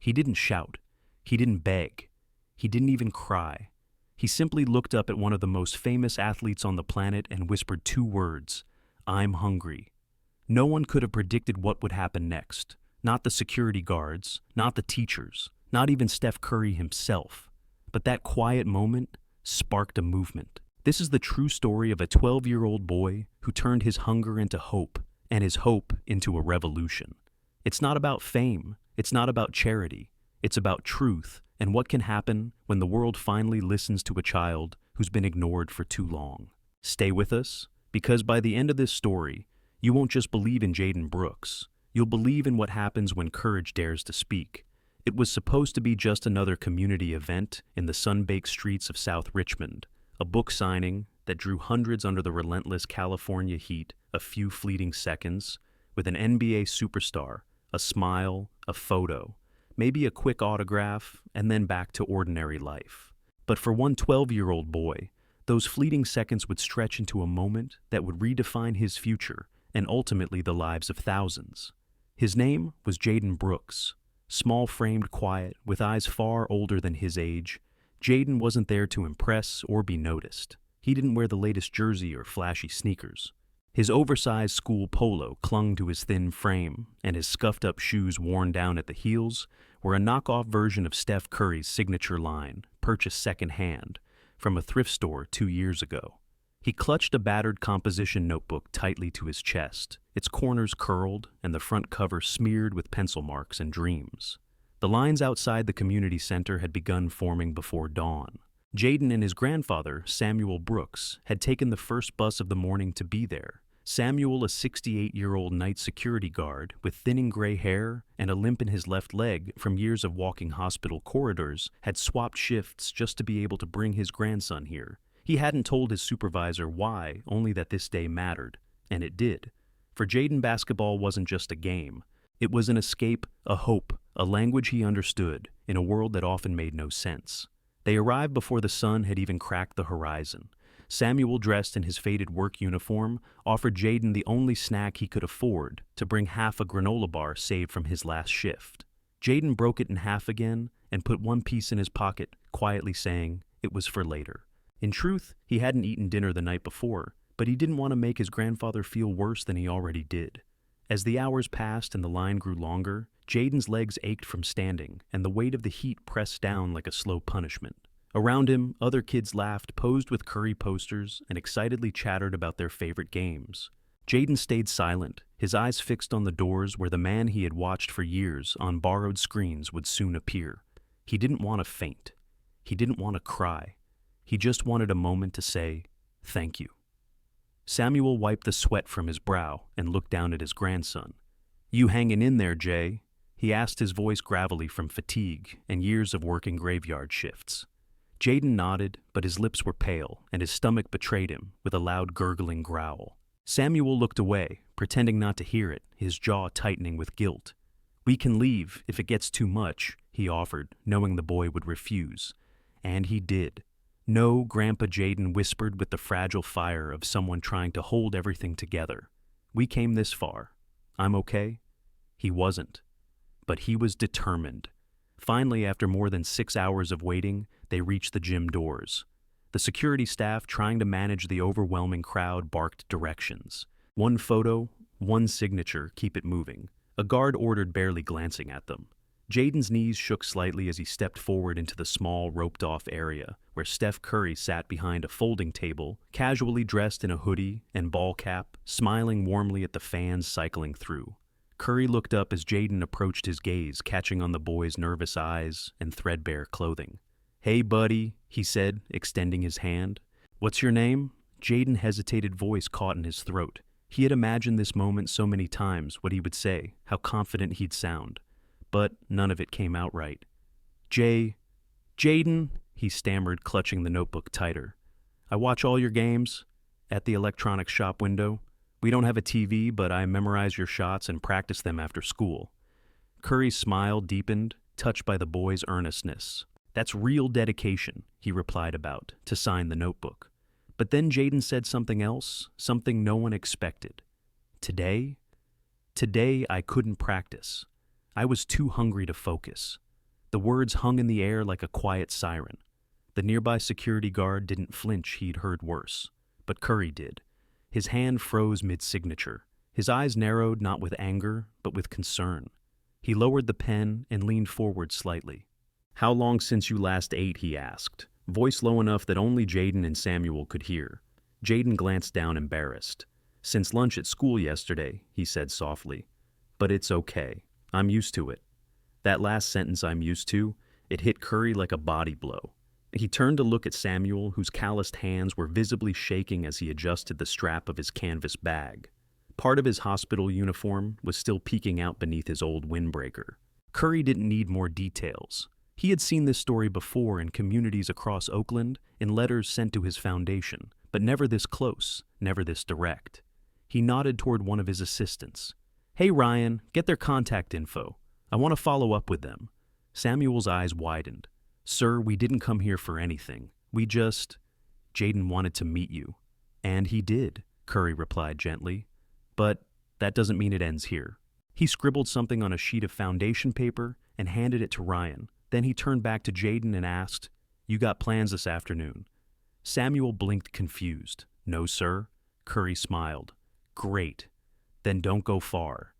He didn't shout. He didn't beg. He didn't even cry. He simply looked up at one of the most famous athletes on the planet and whispered two words, "I'm hungry." No one could have predicted what would happen next. Not the security guards, not the teachers, not even Steph Curry himself. But that quiet moment sparked a movement. This is the true story of a 12-year-old boy who turned his hunger into hope and his hope into a revolution. It's not about fame. It's not about charity. It's about truth and what can happen when the world finally listens to a child who's been ignored for too long. Stay with us, because by the end of this story, you won't just believe in Jaden Brooks. You'll believe in what happens when courage dares to speak. It was supposed to be just another community event in the sun-baked streets of South Richmond, a book signing that drew hundreds under the relentless California heat, a few fleeting seconds, with an NBA superstar, a smile, a photo, maybe a quick autograph, and then back to ordinary life. But for one 12-year-old boy, those fleeting seconds would stretch into a moment that would redefine his future and ultimately the lives of thousands. His name was Jaden Brooks. Small-framed, quiet, with eyes far older than his age, Jaden wasn't there to impress or be noticed. He didn't wear the latest jersey or flashy sneakers. His oversized school polo clung to his thin frame, and his scuffed-up shoes worn down at the heels were a knockoff version of Steph Curry's signature line, purchased second-hand, from a thrift store 2 years ago. He clutched a battered composition notebook tightly to his chest, its corners curled and the front cover smeared with pencil marks and dreams. The lines outside the community center had begun forming before dawn. Jaden and his grandfather, Samuel Brooks, had taken the first bus of the morning to be there. Samuel, a 68-year-old night security guard with thinning gray hair and a limp in his left leg from years of walking hospital corridors, had swapped shifts just to be able to bring his grandson here. He hadn't told his supervisor why, only that this day mattered, and it did. For Jaden, basketball wasn't just a game. It was an escape, a hope, a language he understood in a world that often made no sense. They arrived before the sun had even cracked the horizon. Samuel, dressed in his faded work uniform, offered Jaden the only snack he could afford to bring half a granola bar saved from his last shift. Jaden broke it in half again and put one piece in his pocket, quietly saying it was for later. In truth, he hadn't eaten dinner the night before, but he didn't want to make his grandfather feel worse than he already did. As the hours passed and the line grew longer, Jaden's legs ached from standing, and the weight of the heat pressed down like a slow punishment. Around him, other kids laughed, posed with Curry posters, and excitedly chattered about their favorite games. Jaden stayed silent, his eyes fixed on the doors where the man he had watched for years on borrowed screens would soon appear. He didn't want to faint. He didn't want to cry. He just wanted a moment to say, "Thank you." Samuel wiped the sweat from his brow and looked down at his grandson. "You hanging in there, Jay?" he asked, his voice gravelly from fatigue and years of working graveyard shifts. Jaden nodded, but his lips were pale, and his stomach betrayed him with a loud gurgling growl. Samuel looked away, pretending not to hear it, his jaw tightening with guilt. "We can leave if it gets too much," he offered, knowing the boy would refuse. And he did. "No," Grandpa Jaden whispered with the fragile fire of someone trying to hold everything together. "We came this far. I'm okay." He wasn't. But he was determined. Finally, after more than 6 hours of waiting, they reached the gym doors. The security staff, trying to manage the overwhelming crowd, barked directions. One photo, one signature, keep it moving. A guard ordered, barely glancing at them. Jaden's knees shook slightly as he stepped forward into the small, roped-off area where Steph Curry sat behind a folding table, casually dressed in a hoodie and ball cap, smiling warmly at the fans cycling through. Curry looked up as Jaden approached, his gaze catching on the boy's nervous eyes and threadbare clothing. "Hey, buddy," he said, extending his hand. "What's your name?" Jaden hesitated, voice caught in his throat. He had imagined this moment so many times, what he would say, how confident he'd sound. But none of it came out right. Jaden, he stammered, clutching the notebook tighter. "I watch all your games at the electronics shop window. We don't have a TV, but I memorize your shots and practice them after school." Curry's smile deepened, touched by the boy's earnestness. "That's real dedication," he replied about, to sign the notebook. But then Jaden said something else, something no one expected. Today I couldn't practice. I was too hungry to focus. The words hung in the air like a quiet siren. The nearby security guard didn't flinch, he'd heard worse. But Curry did. His hand froze mid-signature. His eyes narrowed not with anger, but with concern. He lowered the pen and leaned forward slightly. "How long since you last ate?" he asked, voice low enough that only Jaden and Samuel could hear. Jaden glanced down embarrassed. "Since lunch at school yesterday," he said softly. "But it's okay. I'm used to it." That last sentence, "I'm used to," it hit Curry like a body blow. He turned to look at Samuel, whose calloused hands were visibly shaking as he adjusted the strap of his canvas bag. Part of his hospital uniform was still peeking out beneath his old windbreaker. Curry didn't need more details. He had seen this story before in communities across Oakland, in letters sent to his foundation, but never this close, never this direct. He nodded toward one of his assistants. "Hey Ryan, get their contact info. I want to follow up with them." Samuel's eyes widened. "Sir, we didn't come here for anything. Jaden wanted to meet you." "And he did," Curry replied gently. "But that doesn't mean it ends here." He scribbled something on a sheet of foundation paper and handed it to Ryan. Then he turned back to Jaden and asked, "You got plans this afternoon?" Samuel blinked confused. "No, sir." Curry smiled. "Great. Then don't go far."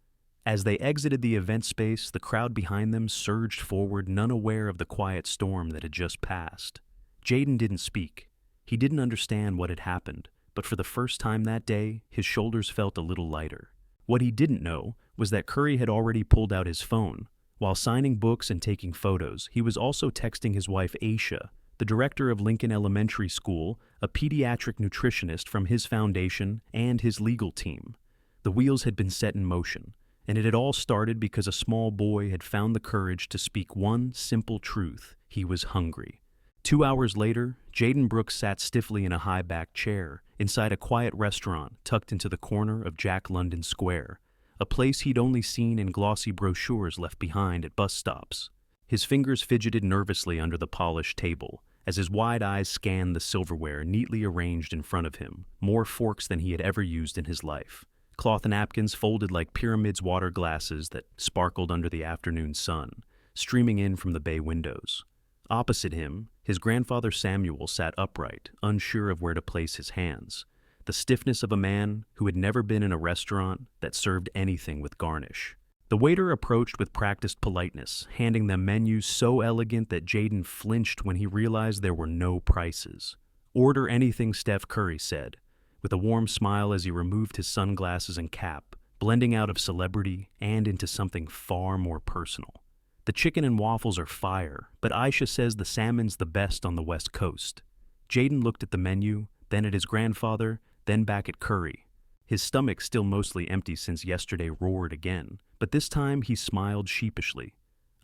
As they exited the event space, the crowd behind them surged forward, none aware of the quiet storm that had just passed. Jaden didn't speak. He didn't understand what had happened, but for the first time that day, his shoulders felt a little lighter. What he didn't know was that Curry had already pulled out his phone. While signing books and taking photos, he was also texting his wife Aisha, the director of Lincoln Elementary School, a pediatric nutritionist from his foundation, and his legal team. The wheels had been set in motion, and it had all started because a small boy had found the courage to speak one simple truth: he was hungry. 2 hours later, Jaden Brooks sat stiffly in a high-backed chair inside a quiet restaurant tucked into the corner of Jack London Square, a place he'd only seen in glossy brochures left behind at bus stops. His fingers fidgeted nervously under the polished table as his wide eyes scanned the silverware neatly arranged in front of him, more forks than he had ever used in his life. Cloth napkins folded like pyramids, water glasses that sparkled under the afternoon sun, streaming in from the bay windows. Opposite him, his grandfather Samuel sat upright, unsure of where to place his hands, the stiffness of a man who had never been in a restaurant that served anything with garnish. The waiter approached with practiced politeness, handing them menus so elegant that Jaden flinched when he realized there were no prices. "Order anything," Steph Curry said, with a warm smile as he removed his sunglasses and cap, blending out of celebrity and into something far more personal. "The chicken and waffles are fire, but Aisha says the salmon's the best on the West Coast." Jaden looked at the menu, then at his grandfather, then back at Curry. His stomach, still mostly empty since yesterday, roared again, but this time he smiled sheepishly.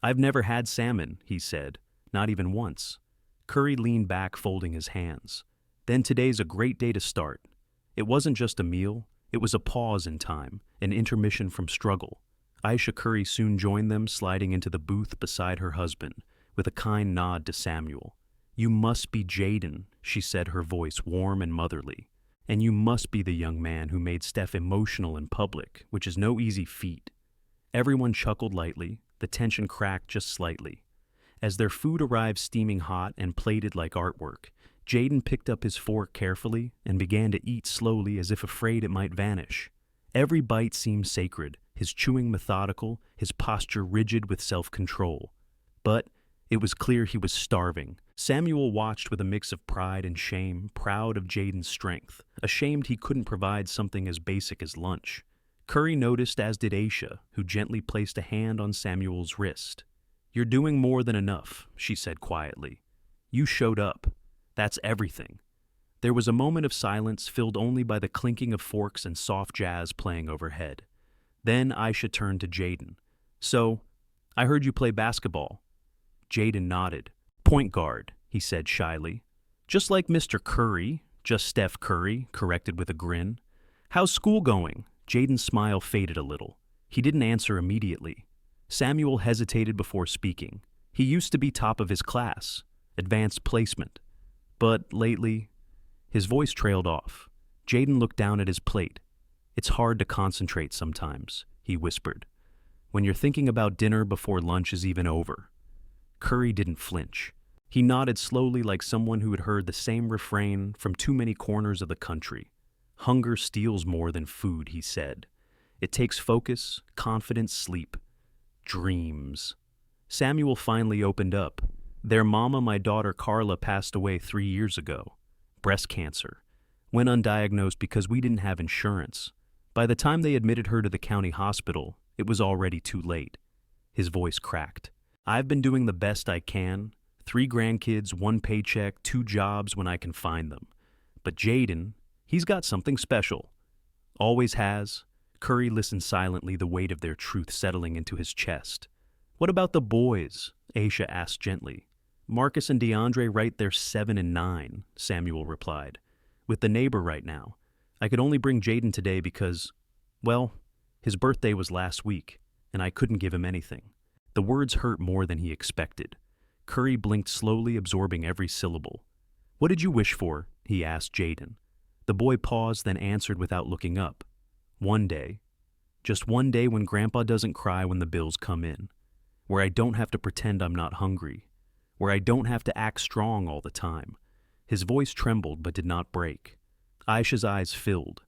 "I've never had salmon," he said, "not even once." Curry leaned back, folding his hands. "Then today's a great day to start." It wasn't just a meal, it was a pause in time, an intermission from struggle. Aisha Curry soon joined them, sliding into the booth beside her husband, with a kind nod to Samuel. "You must be Jaden," she said, her voice warm and motherly. "And you must be the young man who made Steph emotional in public, which is no easy feat." Everyone chuckled lightly, the tension cracked just slightly. As their food arrived steaming hot and plated like artwork, Jaden picked up his fork carefully and began to eat slowly as if afraid it might vanish. Every bite seemed sacred, his chewing methodical, his posture rigid with self-control. But it was clear he was starving. Samuel watched with a mix of pride and shame, proud of Jaden's strength, ashamed he couldn't provide something as basic as lunch. Curry noticed, as did Aisha, who gently placed a hand on Samuel's wrist. "You're doing more than enough," she said quietly. "You showed up. That's everything." There was a moment of silence filled only by the clinking of forks and soft jazz playing overhead. Then Aisha turned to Jaden. "So, I heard you play basketball." Jaden nodded. "Point guard," he said shyly. "Just like Mr. Curry, just Steph Curry," corrected with a grin. "How's school going?" Jaden's smile faded a little. He didn't answer immediately. Samuel hesitated before speaking. He used to be top of his class, advanced placement. But lately, his voice trailed off. Jaden looked down at his plate. "It's hard to concentrate sometimes," he whispered, "when you're thinking about dinner before lunch is even over." Curry didn't flinch. He nodded slowly like someone who had heard the same refrain from too many corners of the country. Hunger steals more than food, he said. It takes focus, confidence, sleep. Dreams. Samuel finally opened up. Their mama, my daughter Carla, passed away 3 years ago. Breast cancer. Went undiagnosed because we didn't have insurance. By the time they admitted her to the county hospital, it was already too late. His voice cracked. I've been doing the best I can. 3 grandkids, 1 paycheck, 2 jobs when I can find them. But Jaden, he's got something special. Always has. Curry listened silently, the weight of their truth settling into his chest. What about the boys? Aisha asked gently. Marcus and DeAndre right, they're 7 and 9, Samuel replied. With the neighbor right now. I could only bring Jaden today because, well, his birthday was last week, and I couldn't give him anything. The words hurt more than he expected. Curry blinked slowly, absorbing every syllable. What did you wish for? He asked Jaden. The boy paused, then answered without looking up. One day. Just one day when Grandpa doesn't cry when the bills come in. Where I don't have to pretend I'm not hungry. Where I don't have to act strong all the time. His voice trembled but did not break. Aisha's eyes filled.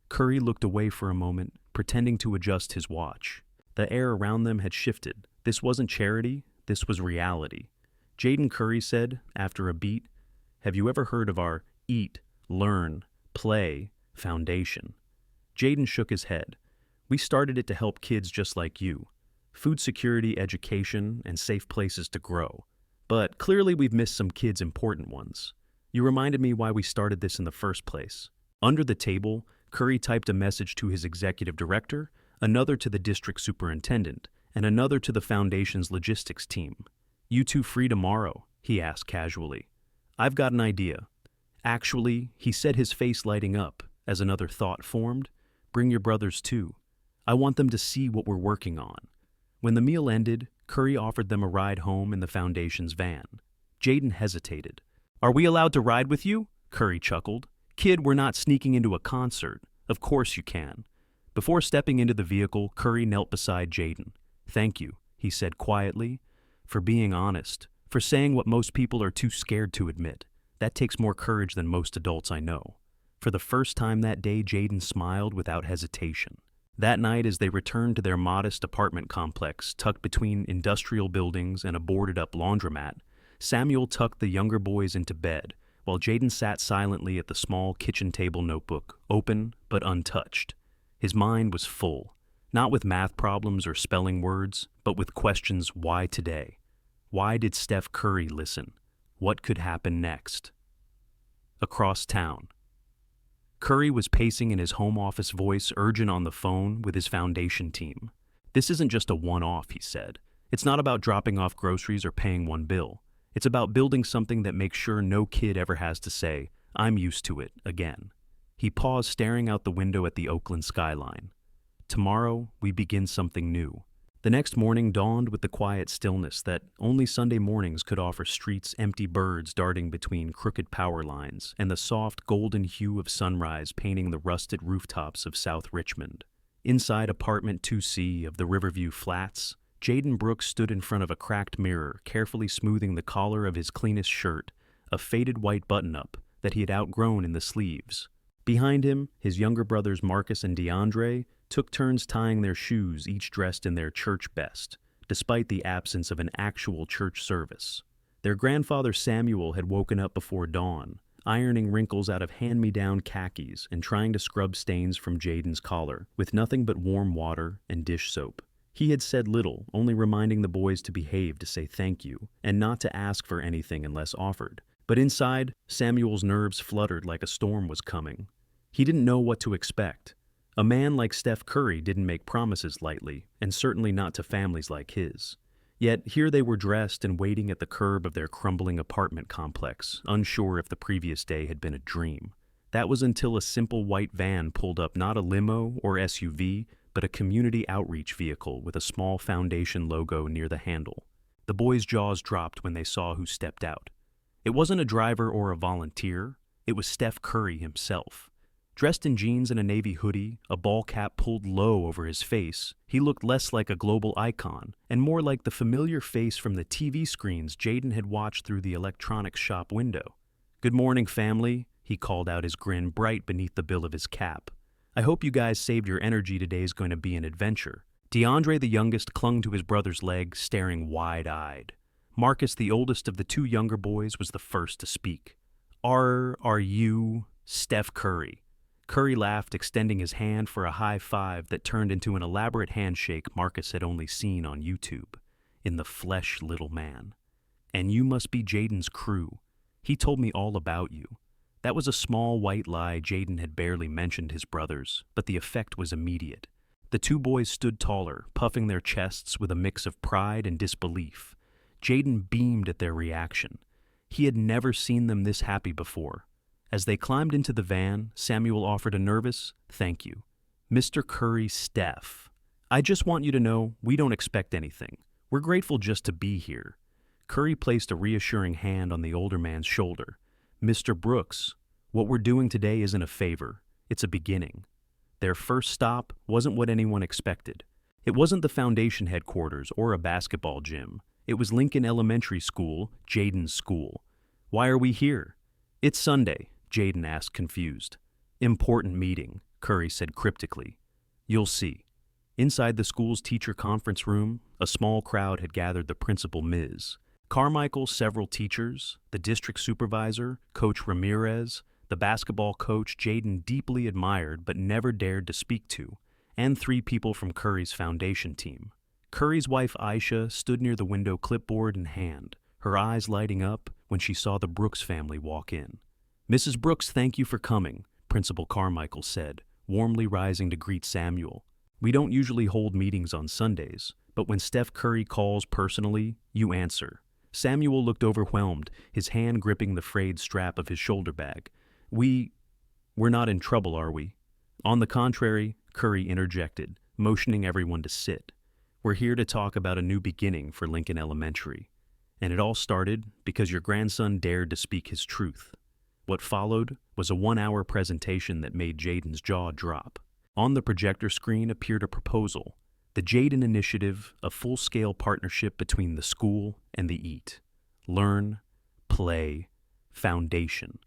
Curry looked away for a moment, pretending to adjust his watch. The air around them had shifted. This wasn't charity, this was reality. Jaden Curry said, after a beat, have you ever heard of our Eat, Learn, Play Foundation? Jaden shook his head. We started it to help kids just like you. Food security, education, and safe places to grow. But clearly we've missed some kids' important ones. You reminded me why we started this in the first place. Under the table, Curry typed a message to his executive director, another to the district superintendent, and another to the foundation's logistics team. You two free tomorrow? He asked casually. I've got an idea. Actually, he said, his face lighting up as another thought formed. Bring your brothers too. I want them to see what we're working on. When the meal ended, Curry offered them a ride home in the foundation's van. Jaden hesitated. Are we allowed to ride with you? Curry chuckled. Kid, we're not sneaking into a concert. Of course you can. Before stepping into the vehicle, Curry knelt beside Jaden. Thank you, he said quietly, for being honest, for saying what most people are too scared to admit. That takes more courage than most adults I know. For the first time that day, Jaden smiled without hesitation. That night, as they returned to their modest apartment complex tucked between industrial buildings and a boarded-up laundromat, Samuel tucked the younger boys into bed, while Jaden sat silently at the small kitchen table notebook, open but untouched. His mind was full, not with math problems or spelling words, but with questions: why today? Why did Steph Curry listen? What could happen next? Across town. Curry was pacing in his home office, voice urgent on the phone with his foundation team. This isn't just a one-off, he said. It's not about dropping off groceries or paying one bill. It's about building something that makes sure no kid ever has to say, I'm used to it, again. He paused, staring out the window at the Oakland skyline. Tomorrow, we begin something new. The next morning dawned with the quiet stillness that only Sunday mornings could offer: streets empty, birds darting between crooked power lines, and the soft golden hue of sunrise painting the rusted rooftops of South Richmond. Inside apartment 2C of the Riverview Flats, Jaden Brooks stood in front of a cracked mirror, carefully smoothing the collar of his cleanest shirt, a faded white button-up that he had outgrown in the sleeves. Behind him, his younger brothers Marcus and DeAndre took turns tying their shoes, each dressed in their church best, despite the absence of an actual church service. Their grandfather Samuel had woken up before dawn, ironing wrinkles out of hand-me-down khakis and trying to scrub stains from Jaden's collar, with nothing but warm water and dish soap. He had said little, only reminding the boys to behave, to say thank you, and not to ask for anything unless offered. But inside, Samuel's nerves fluttered like a storm was coming. He didn't know what to expect. A man like Steph Curry didn't make promises lightly, and certainly not to families like his. Yet here they were dressed and waiting at the curb of their crumbling apartment complex, unsure if the previous day had been a dream. That was until a simple white van pulled up, not a limo or SUV, but a community outreach vehicle with a small foundation logo near the handle. The boys' jaws dropped when they saw who stepped out. It wasn't a driver or a volunteer. It was Steph Curry himself. Dressed in jeans and a navy hoodie, a ball cap pulled low over his face, he looked less like a global icon and more like the familiar face from the TV screens Jaden had watched through the electronics shop window. "Good morning, family," he called out, his grin bright beneath the bill of his cap. "I hope you guys saved your energy. Today's going to be an adventure." DeAndre, the youngest, clung to his brother's leg, staring wide-eyed. Marcus, the oldest of the two younger boys, was the first to speak. Are you Steph Curry?" Curry laughed, extending his hand for a high five that turned into an elaborate handshake Marcus had only seen on YouTube. "In the flesh, little man. And you must be Jaden's crew. He told me all about you." That was a small white lie. Jaden had barely mentioned his brothers, but the effect was immediate. The two boys stood taller, puffing their chests with a mix of pride and disbelief. Jaden beamed at their reaction. He had never seen them this happy before. As they climbed into the van, Samuel offered a nervous, "Thank you. Mr. Curry, Steph. I just want you to know we don't expect anything. We're grateful just to be here." Curry placed a reassuring hand on the older man's shoulder. "Mr. Brooks, what we're doing today isn't a favor. It's a beginning." Their first stop wasn't what anyone expected. It wasn't the Foundation headquarters or a basketball gym. It was Lincoln Elementary School, Jaden's school. "Why are we here?" "It's Sunday," Jaden asked, confused. "Important meeting," Curry said cryptically. "You'll see." Inside the school's teacher conference room, a small crowd had gathered. The principal, Ms. Carmichael, several teachers, the district supervisor, Coach Ramirez, the basketball coach Jaden deeply admired but never dared to speak to, and 3 people from Curry's Foundation team. Curry's wife Aisha stood near the window, clipboard in hand, her eyes lighting up when she saw the Brooks family walk in. "Mrs. Brooks, thank you for coming," Principal Carmichael said, warmly rising to greet Samuel. "We don't usually hold meetings on Sundays, but when Steph Curry calls personally, you answer." Samuel looked overwhelmed, his hand gripping the frayed strap of his shoulder bag. We're not in trouble, are we?" "On the contrary," Curry interjected, motioning everyone to sit. "We're here to talk about a new beginning for Lincoln Elementary. And it all started because your grandson dared to speak his truth." What followed was a 1-hour presentation that made Jaden's jaw drop. On the projector screen appeared a proposal, the Jaden Initiative, a full-scale partnership between the school and the EAT. Learn, Play, Foundation.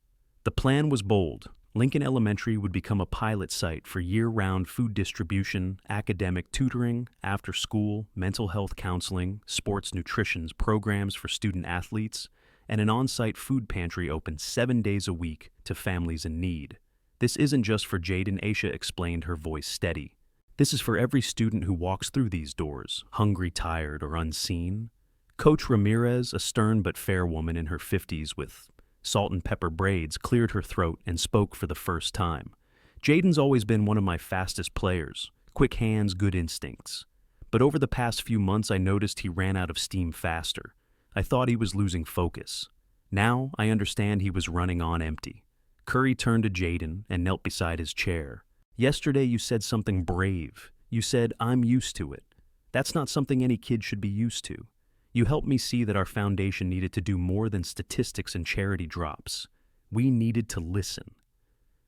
The plan was bold. Lincoln Elementary would become a pilot site for year-round food distribution, academic tutoring, after-school, mental health counseling, sports nutrition programs for student athletes, and an on-site food pantry open 7 days a week to families in need. "This isn't just for Jaden," Aisha explained, her voice steady. "This is for every student who walks through these doors, hungry, tired, or unseen." Coach Ramirez, a stern but fair woman in her 50s with salt and pepper braids, cleared her throat and spoke for the first time. "Jaden's always been one of my fastest players. Quick hands, good instincts. But over the past few months, I noticed he ran out of steam faster. I thought he was losing focus. Now I understand he was running on empty." Curry turned to Jaden and knelt beside his chair. "Yesterday you said something brave. You said, 'I'm used to it.' That's not something any kid should be used to. You helped me see that our foundation needed to do more than statistics and charity drops. We needed to listen."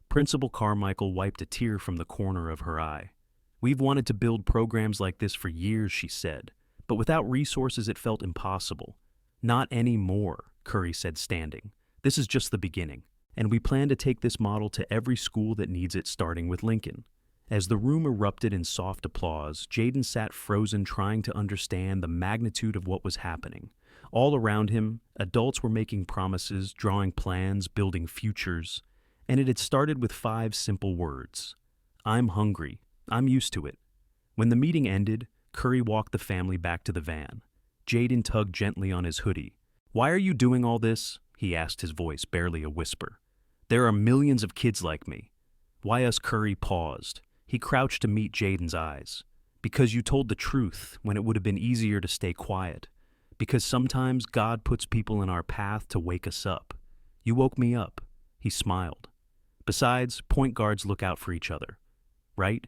Principal Carmichael wiped a tear from the corner of her eye. "We've wanted to build programs like this for years," she said, "but without resources it felt impossible." "Not anymore," Curry said, standing. "This is just the beginning, and we plan to take this model to every school that needs it, starting with Lincoln." As the room erupted in soft applause, Jaden sat frozen, trying to understand the magnitude of what was happening. All around him, adults were making promises, drawing plans, building futures, and it had started with 5 simple words. "I'm hungry. I'm used to it." When the meeting ended, Curry walked the family back to the van. Jaden tugged gently on his hoodie. "Why are you doing all this?" he asked, his voice barely a whisper. "There are millions of kids like me." "Why us?" Curry paused. He crouched to meet Jaden's eyes. "Because you told the truth when it would have been easier to stay quiet. Because sometimes God puts people in our path to wake us up. You woke me up." He smiled. "Besides, point guards look out for each other. Right?"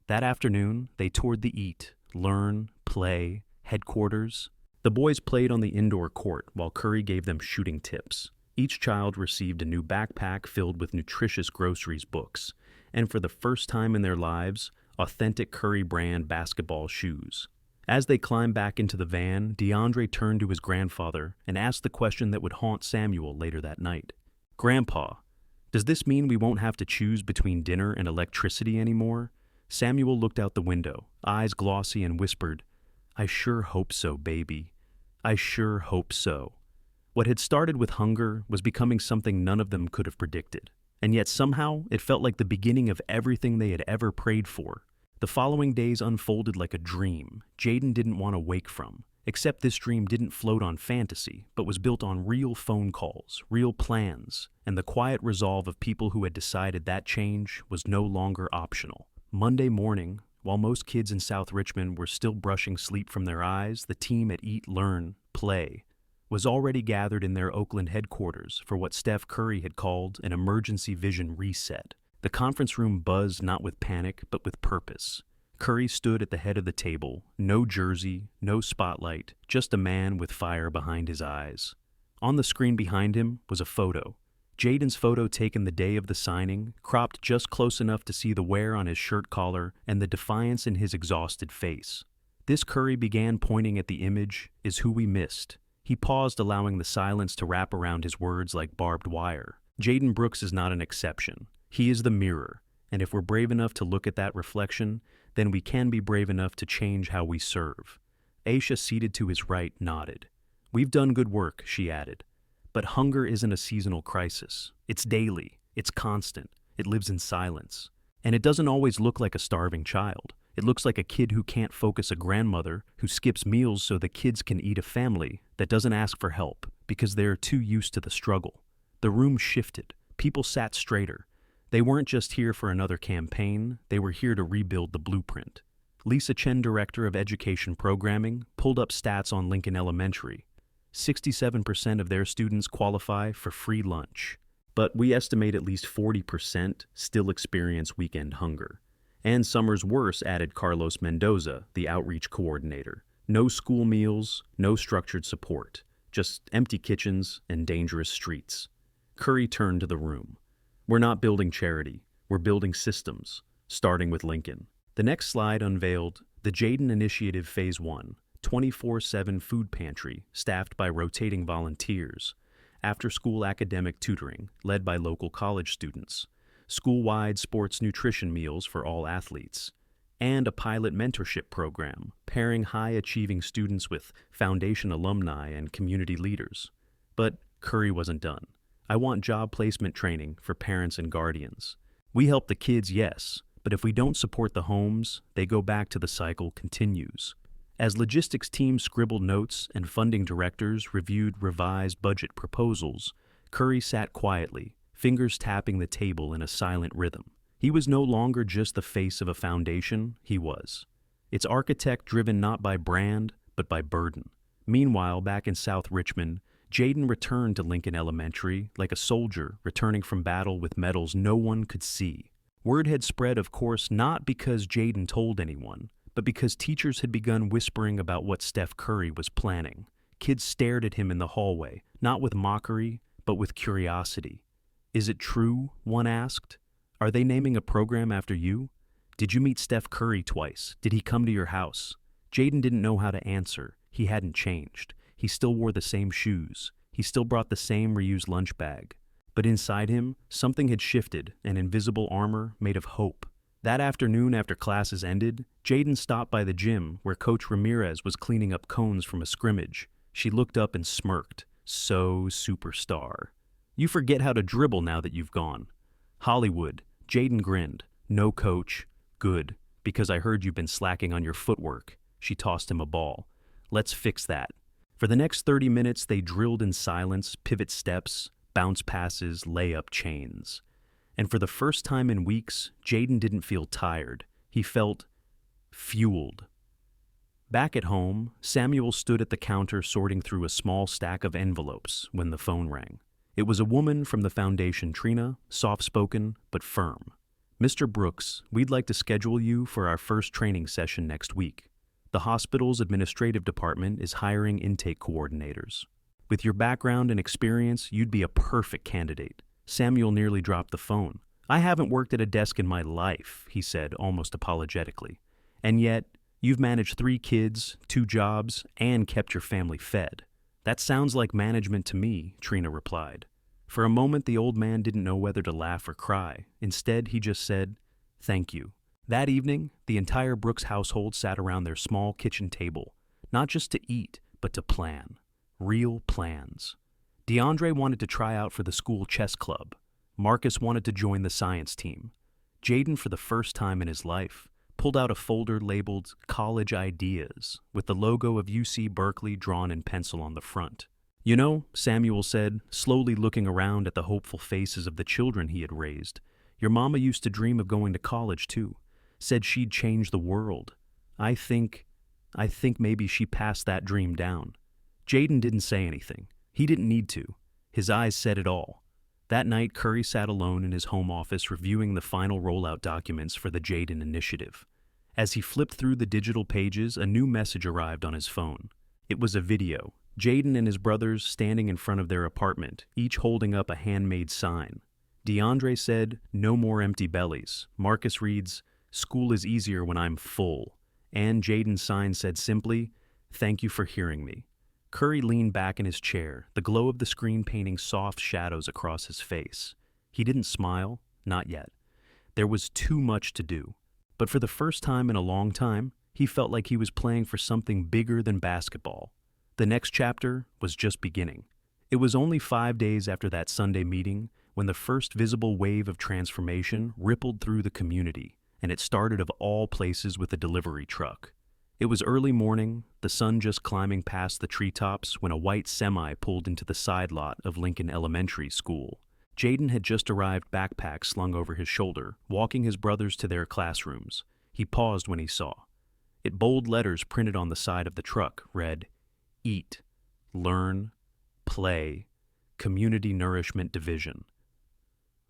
That afternoon, they toured the EAT, Learn, Play, headquarters. The boys played on the indoor court while Curry gave them shooting tips. Each child received a new backpack filled with nutritious groceries, books, and for the first time in their lives, authentic Curry brand basketball shoes. As they climbed back into the van, DeAndre turned to his grandfather and asked the question that would haunt Samuel later that night. "Grandpa, does this mean we won't have to choose between dinner and electricity anymore?" Samuel looked out the window, eyes glossy, and whispered, "I sure hope so, baby. I sure hope so." What had started with hunger was becoming something none of them could have predicted. And yet somehow it felt like the beginning of everything they had ever prayed for. The following days unfolded like a dream Jaden didn't want to wake from, except this dream didn't float on fantasy, but was built on real phone calls, real plans, and the quiet resolve of people who had decided that change was no longer optional. Monday morning, while most kids in South Richmond were still brushing sleep from their eyes, the team at Eat, Learn, Play was already gathered in their Oakland headquarters for what Steph Curry had called an emergency vision reset. The conference room buzzed not with panic, but with purpose. Curry stood at the head of the table, no jersey, no spotlight, just a man with fire behind his eyes. On the screen behind him was a photo. Jaden's photo taken the day of the signing, cropped just close enough to see the wear on his shirt collar and the defiance in his exhausted face. This, Curry began, pointing at the image, is who we missed. He paused, allowing the silence to wrap around his words like barbed wire. Jaden Brooks is not an exception. He is the mirror, and if we're brave enough to look at that reflection, then we can be brave enough to change how we serve. Aisha, seated to his right, nodded. "We've done good work," she added. "But hunger isn't a seasonal crisis. It's daily. It's constant. It lives in silence. And it doesn't always look like a starving child. It looks like a kid who can't focus, a grandmother who skips meals so the kids can eat, a family that doesn't ask for help because they're too used to the struggle." The room shifted. People sat straighter. They weren't just here for another campaign, they were here to rebuild the blueprint. Lisa Chen, Director of Education Programming, pulled up stats on Lincoln Elementary. 67% of their students qualify for free lunch, but we estimate at least 40% still experience weekend hunger. "And summer's worse," added Carlos Mendoza, the outreach coordinator. "No school meals, no structured support, just empty kitchens and dangerous streets." Curry turned to the room. "We're not building charity, we're building systems, starting with Lincoln." The next slide unveiled the Jaden Initiative Phase 1, 24/7 food pantry staffed by rotating volunteers, after-school academic tutoring led by local college students, school-wide sports nutrition meals for all athletes, and a pilot mentorship program pairing high-achieving students with foundation alumni and community leaders. But Curry wasn't done. "I want job placement training for parents and guardians. We help the kids, yes, but if we don't support the homes, they go back to the cycle continues." As logistics teams scribbled notes and funding directors reviewed revised budget proposals, Curry sat quietly, fingers tapping the table in a silent rhythm. He was no longer just the face of a foundation, he was its architect, driven not by brand, but by burden. Meanwhile, back in South Richmond, Jaden returned to Lincoln Elementary like a soldier returning from battle with medals no one could see. Word had spread, of course, not because Jaden told anyone, but because teachers had begun whispering about what Steph Curry was planning. Kids stared at him in the hallway, not with mockery, but with curiosity. "Is it true?" one asked. "Are they naming a program after you? Did you meet Steph Curry twice? Did he come to your house?" Jaden didn't know how to answer. He hadn't changed. He still wore the same shoes. He still brought the same reused lunch bag. But inside him, something had shifted, an invisible armor made of hope. That afternoon, after classes ended, Jaden stopped by the gym where Coach Ramirez was cleaning up cones from a scrimmage. She looked up and smirked. "So superstar. You forget how to dribble now that you've gone." "Hollywood." Jaden grinned. "No, coach. Good, because I heard you've been slacking on your footwork." She tossed him a ball. "Let's fix that." For the next 30 minutes, they drilled in silence, pivot steps, bounce passes, layup chains. And for the first time in weeks, Jaden didn't feel tired. He felt fueled. Back at home, Samuel stood at the counter sorting through a small stack of envelopes when the phone rang. It was a woman from the foundation, Trina, soft-spoken but firm. "Mr. Brooks, we'd like to schedule you for our first training session next week. The hospital's administrative department is hiring intake coordinators. With your background and experience, you'd be a perfect candidate." Samuel nearly dropped the phone. I haven't worked at a desk in my life, he said almost apologetically. And yet, you've managed 3 kids, 2 jobs, and kept your family fed. That sounds like management to me, Trina replied. For a moment, the old man didn't know whether to laugh or cry. Instead, he just said, "Thank you." That evening, the entire Brooks household sat around their small kitchen table, not just to eat, but to plan. Real plans. DeAndre wanted to try out for the school chess club. Marcus wanted to join the science team. Jaden, for the first time in his life, pulled out a folder labeled College Ideas with the logo of UC Berkeley drawn in pencil on the front. "You know," Samuel said, slowly looking around at the hopeful faces of the children he had raised, "your mama used to dream of going to college too. Said she'd change the world. I think maybe she passed that dream down." Jaden didn't say anything. He didn't need to. His eyes said it all. That night, Curry sat alone in his home office reviewing the final rollout documents for the Jaden Initiative. As he flipped through the digital pages, a new message arrived on his phone. It was a video. Jaden and his brothers standing in front of their apartment, each holding up a handmade sign. DeAndre said, "No more empty bellies." Marcus reads, "School is easier when I'm full." And Jaden's sign said simply, "Thank you for hearing me." Curry leaned back in his chair, the glow of the screen painting soft shadows across his face. He didn't smile, not yet. There was too much to do. But for the first time in a long time, he felt like he was playing for something bigger than basketball. The next chapter was just beginning. It was only 5 days after that Sunday meeting when the first visible wave of transformation rippled through the community, and it started of all places with a delivery truck. It was early morning, the sun just climbing past the treetops when a white semi pulled into the side lot of Lincoln Elementary School. Jaden had just arrived, backpack slung over his shoulder, walking his brothers to their classrooms. He paused when he saw. It bold letters printed on the side of the truck read, "Eat, Learn, Play, Community Nourishment Division."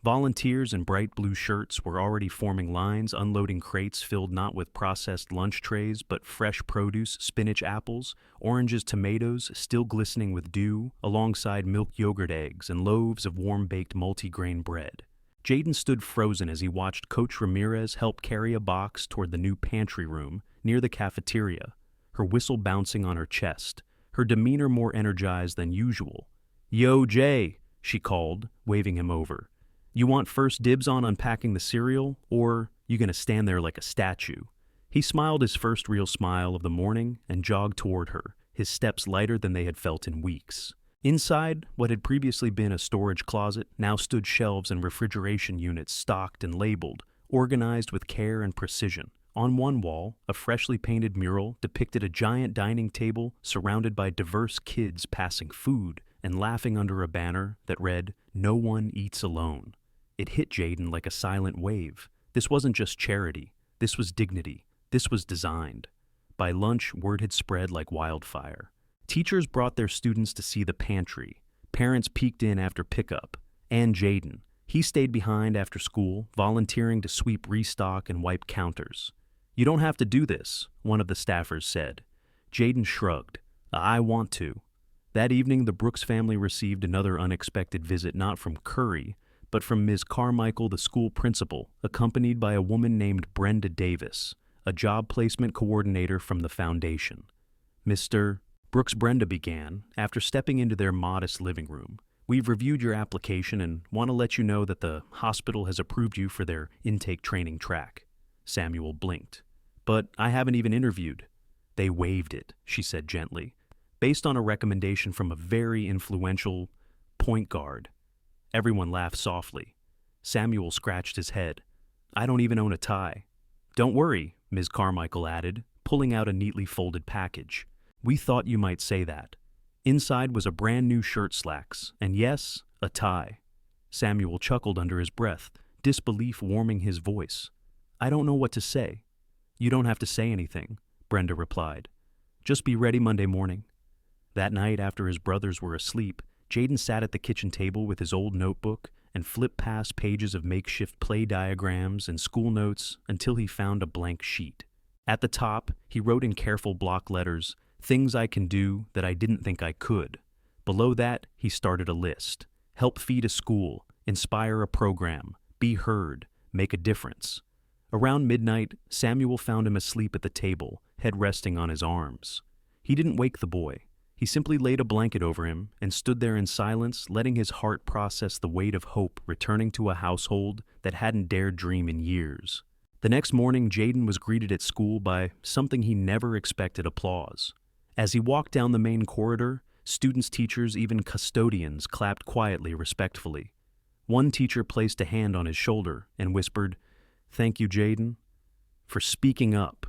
Volunteers in bright blue shirts were already forming lines, unloading crates filled not with processed lunch trays, but fresh produce, spinach, apples, oranges, tomatoes, still glistening with dew, alongside milk yogurt eggs and loaves of warm-baked multi-grain bread. Jaden stood frozen as he watched Coach Ramirez help carry a box toward the new pantry room near the cafeteria, her whistle bouncing on her chest, her demeanor more energized than usual. "Yo, Jay," she called, waving him over. "You want first dibs on unpacking the cereal, or you gonna stand there like a statue?" He smiled his first real smile of the morning and jogged toward her, his steps lighter than they had felt in weeks. Inside, what had previously been a storage closet now stood shelves and refrigeration units stocked and labeled, organized with care and precision. On one wall, a freshly painted mural depicted a giant dining table surrounded by diverse kids passing food and laughing under a banner that read, "No one eats alone." It hit Jaden like a silent wave. This wasn't just charity. This was dignity. This was designed. By lunch, word had spread like wildfire. Teachers brought their students to see the pantry. Parents peeked in after pickup. And Jaden. He stayed behind after school, volunteering to sweep restock and wipe counters. "You don't have to do this," one of the staffers said. Jaden shrugged. "I want to." That evening, the Brooks family received another unexpected visit, not from Curry, but from Ms. Carmichael, the school principal, accompanied by a woman named Brenda Davis, a job placement coordinator from the foundation. "Mr. Brooks," Brenda began, after stepping into their modest living room, "we've reviewed your application and want to let you know that the hospital has approved you for their intake training track." Samuel blinked. "But I haven't even interviewed." "They waived it," she said gently, "based on a recommendation from a very influential point guard." Everyone laughed softly. Samuel scratched his head. "I don't even own a tie." "Don't worry," Ms. Carmichael added, pulling out a neatly folded package. "We thought you might say that." Inside was a brand new shirt slacks, and yes, a tie. Samuel chuckled under his breath, disbelief warming his voice. "I don't know what to say." "You don't have to say anything," Brenda replied. "Just be ready Monday morning." That night, after his brothers were asleep, Jaden sat at the kitchen table with his old notebook and flipped past pages of makeshift play diagrams and school notes until he found a blank sheet. At the top, he wrote in careful block letters, "Things I can do that I didn't think I could." Below that, he started a list. Help feed a school, inspire a program, be heard, make a difference. Around midnight, Samuel found him asleep at the table, head resting on his arms. He didn't wake the boy. He simply laid a blanket over him and stood there in silence, letting his heart process the weight of hope returning to a household that hadn't dared dream in years. The next morning, Jaden was greeted at school by something he never expected: applause. As he walked down the main corridor, students, teachers, even custodians clapped quietly, respectfully. One teacher placed a hand on his shoulder and whispered, "Thank you, Jaden, for speaking up."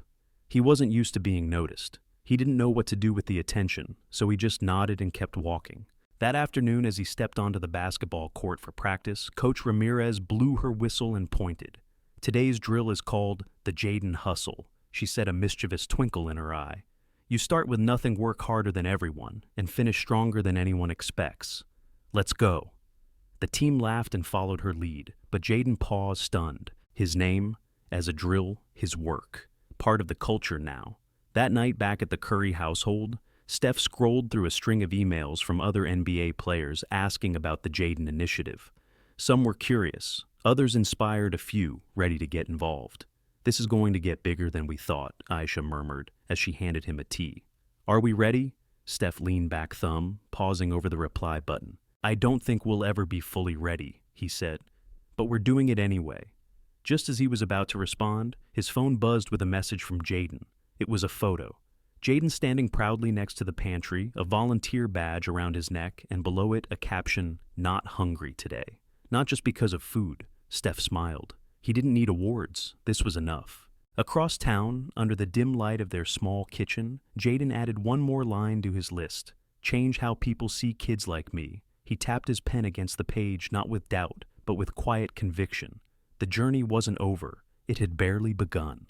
He wasn't used to being noticed. He didn't know what to do with the attention, so he just nodded and kept walking. That afternoon, as he stepped onto the basketball court for practice, Coach Ramirez blew her whistle and pointed. "Today's drill is called the Jaden Hustle," she said, a mischievous twinkle in her eye. "You start with nothing, work harder than everyone, and finish stronger than anyone expects. Let's go." The team laughed and followed her lead, but Jaden paused, stunned. His name, as a drill, his work, part of the culture now. That night back at the Curry household, Steph scrolled through a string of emails from other NBA players asking about the Jaden initiative. Some were curious, others inspired, a few ready to get involved. "This is going to get bigger than we thought," Aisha murmured as she handed him a tea. "Are we ready?" Steph leaned back, thumb pausing over the reply button. "I don't think we'll ever be fully ready," he said, "but we're doing it anyway." Just as he was about to respond, his phone buzzed with a message from Jaden. It was a photo. Jaden standing proudly next to the pantry, a volunteer badge around his neck, and below it a caption, "Not hungry today." Not just because of food. Steph smiled. He didn't need awards. This was enough. Across town, under the dim light of their small kitchen, Jaden added one more line to his list: "Change how people see kids like me." He tapped his pen against the page, not with doubt, but with quiet conviction. The journey wasn't over. It had barely begun.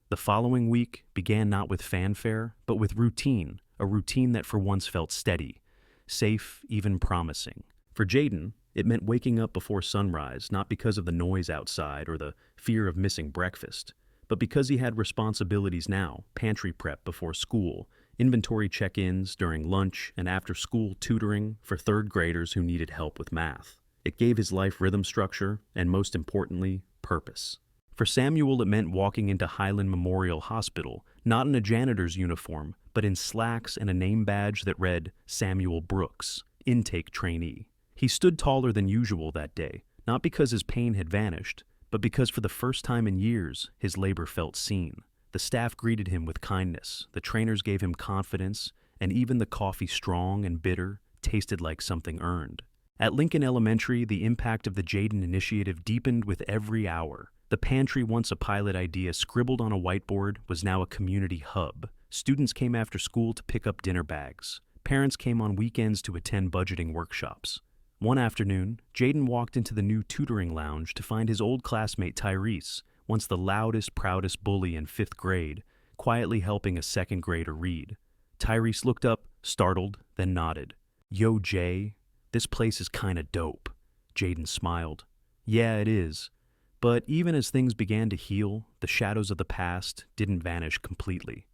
The following week began not with fanfare, but with routine, a routine that for once felt steady, safe, even promising. For Jaden, it meant waking up before sunrise, not because of the noise outside or the fear of missing breakfast, but because he had responsibilities now: pantry prep before school, inventory check-ins during lunch, and after-school tutoring for third graders who needed help with math. It gave his life rhythm, structure, and most importantly, purpose. For Samuel, it meant walking into Highland Memorial Hospital, not in a janitor's uniform, but in slacks and a name badge that read Samuel Brooks, intake trainee. He stood taller than usual that day, not because his pain had vanished, but because for the first time in years, his labor felt seen. The staff greeted him with kindness, the trainers gave him confidence, and even the coffee, strong and bitter, tasted like something earned. At Lincoln Elementary, the impact of the Jaden Initiative deepened with every hour. The pantry, once a pilot idea scribbled on a whiteboard, was now a community hub. Students came after school to pick up dinner bags. Parents came on weekends to attend budgeting workshops. One afternoon, Jaden walked into the new tutoring lounge to find his old classmate Tyrese, once the loudest, proudest bully in 5th grade, quietly helping a 2nd grader read. Tyrese looked up, startled, then nodded. "Yo, Jay, this place is kinda dope." Jaden smiled. "Yeah, it is." But even as things began to heal, the shadows of the past didn't vanish completely.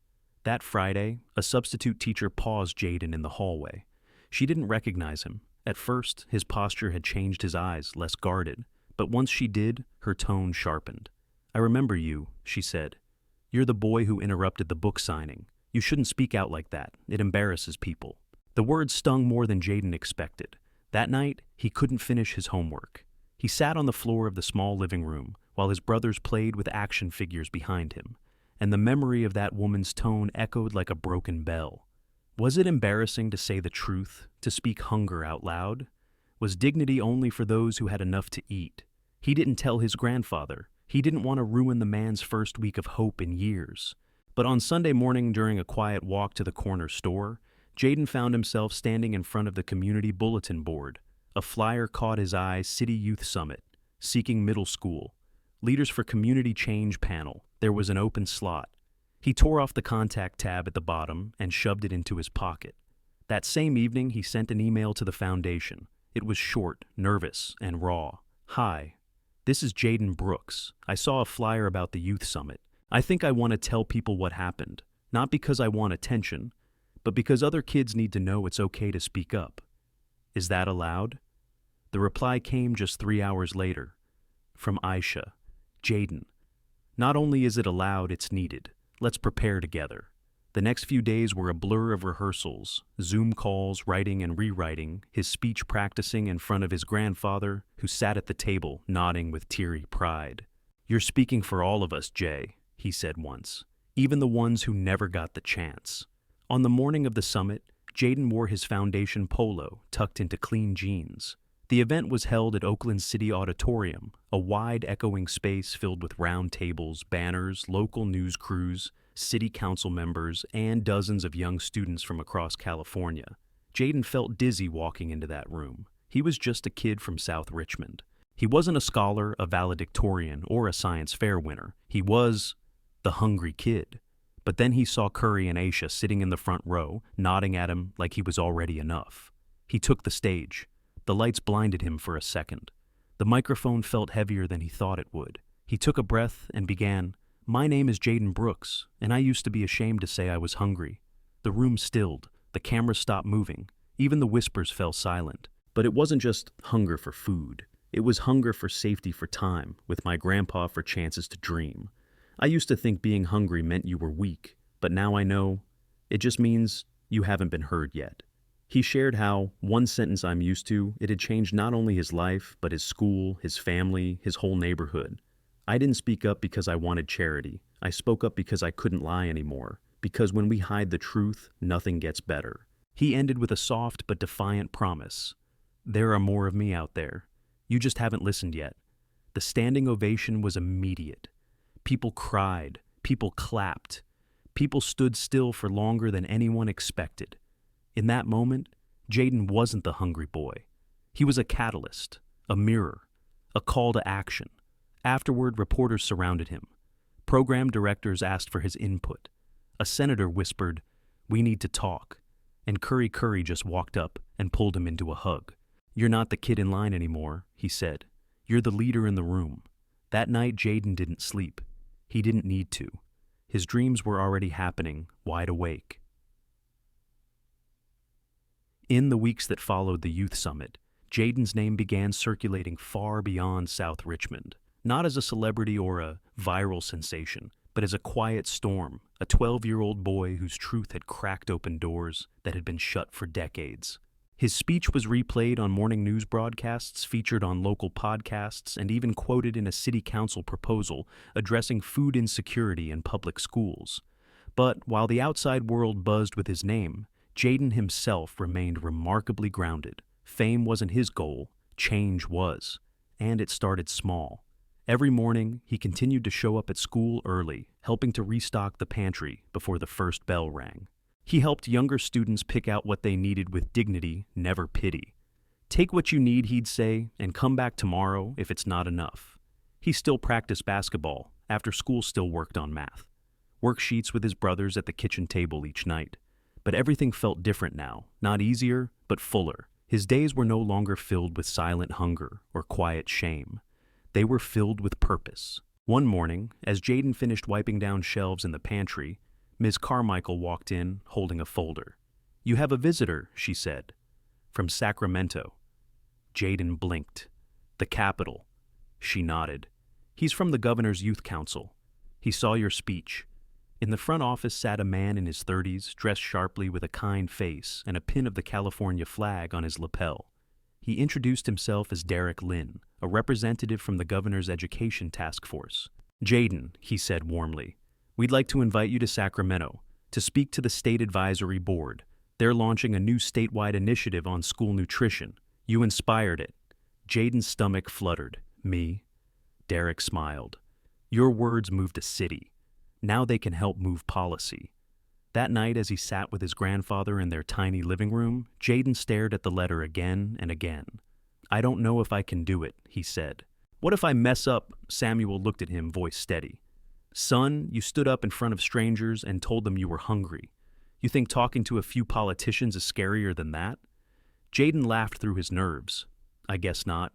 That Friday, a substitute teacher paused Jaden in the hallway. She didn't recognize him. At first, his posture had changed, his eyes less guarded. But once she did, her tone sharpened. "I remember you," she said. "You're the boy who interrupted the book signing. You shouldn't speak out like that. It embarrasses people." The words stung more than Jaden expected. That night, he couldn't finish his homework. He sat on the floor of the small living room while his brothers played with action figures behind him, and the memory of that woman's tone echoed like a broken bell. Was it embarrassing to say the truth, to speak hunger out loud? Was dignity only for those who had enough to eat? He didn't tell his grandfather. He didn't want to ruin the man's first week of hope in years. But on Sunday morning, during a quiet walk to the corner store, Jaden found himself standing in front of the community bulletin board. A flyer caught his eye: City Youth Summit, Seeking Middle School, Leaders for Community Change panel. There was an open slot. He tore off the contact tab at the bottom and shoved it into his pocket. That same evening, he sent an email to the foundation. It was short, nervous, and raw. "Hi, this is Jaden Brooks. I saw a flyer about the Youth Summit. I think I want to tell people what happened, not because I want attention, but because other kids need to know it's okay to speak up. Is that allowed?" The reply came just 3 hours later. from Aisha. Jaden, not only is it allowed, it's needed. Let's prepare together. The next few days were a blur of rehearsals, Zoom calls, writing and rewriting, his speech practicing in front of his grandfather, who sat at the table, nodding with teary pride. "You're speaking for all of us, Jay," he said once, "even the ones who never got the chance." On the morning of the summit, Jaden wore his foundation polo tucked into clean jeans. The event was held at Oakland City Auditorium, a wide echoing space filled with round tables, banners, local news crews, city council members, and dozens of young students from across California. Jaden felt dizzy walking into that room. He was just a kid from South Richmond. He wasn't a scholar, a valedictorian, or a science fair winner. He was the hungry kid. But then he saw Curry and Aisha sitting in the front row, nodding at him like he was already enough. He took the stage. The lights blinded him for a second. The microphone felt heavier than he thought it would. He took a breath and began, "My name is Jaden Brooks, and I used to be ashamed to say I was hungry." The room stilled. The camera stopped moving. Even the whispers fell silent. But it wasn't just hunger for food. It was hunger for safety, for time, with my grandpa, for chances to dream. I used to think being hungry meant you were weak, but now I know it just means you haven't been heard yet. He shared how, one sentence I'm used to, it had changed not only his life, but his school, his family, his whole neighborhood. "I didn't speak up because I wanted charity. I spoke up because I couldn't lie anymore. Because when we hide the truth, nothing gets better." He ended with a soft but defiant promise. "There are more of me out there. You just haven't listened yet." The standing ovation was immediate. People cried. People clapped. People stood still for longer than anyone expected. In that moment, Jaden wasn't the hungry boy. He was a catalyst, a mirror, a call to action. Afterward, reporters surrounded him. Program directors asked for his input. A senator whispered, "We need to talk." And Curry just walked up and pulled him into a hug. "You're not the kid in line anymore," he said. "You're the leader in the room." That night, Jaden didn't sleep. He didn't need to. His dreams were already happening, wide awake. In the weeks that followed the youth summit, Jaden's name began circulating far beyond South Richmond, not as a celebrity or a viral sensation, but as a quiet storm, a 12-year-old boy whose truth had cracked open doors that had been shut for decades. His speech was replayed on morning news broadcasts, featured on local podcasts, and even quoted in a city council proposal addressing food insecurity in public schools. But while the outside world buzzed with his name, Jaden himself remained remarkably grounded. Fame wasn't his goal, change was. And it started small. Every morning, he continued to show up at school early, helping to restock the pantry before the first bell rang. He helped younger students pick out what they needed with dignity, never pity. "Take what you need," he'd say, "and come back tomorrow if it's not enough." He still practiced basketball, after school still worked on math. Worksheets with his brothers at the kitchen table each night. But everything felt different now, not easier, but fuller. His days were no longer filled with silent hunger or quiet shame. They were filled with purpose. One morning, as Jaden finished wiping down shelves in the pantry, Ms. Carmichael walked in, holding a folder. "You have a visitor," she said. "From Sacramento." Jaden blinked. "The capital." She nodded. "He's from the governor's youth council. He saw your speech." In the front office sat a man in his 30s, dressed sharply with a kind face and a pin of the California flag on his lapel. He introduced himself as Derek Lynn, a representative from the governor's education task force. "Jaden," he said warmly, "we'd like to invite you to Sacramento to speak to the state advisory board. They're launching a new statewide initiative on school nutrition. You inspired it." Jaden's stomach fluttered. "Me?" Derek smiled. "Your words moved a city. Now they can help move policy." That night, as he sat with his grandfather in their tiny living room, Jaden stared at the letter again and again. "I don't know if I can do it," he said. "What if I mess up?" Samuel looked at him, voice steady. "Son, you stood up in front of strangers and told them you were hungry. You think talking to a few politicians is scarier than that?" Jaden laughed through his nerves. "I guess not."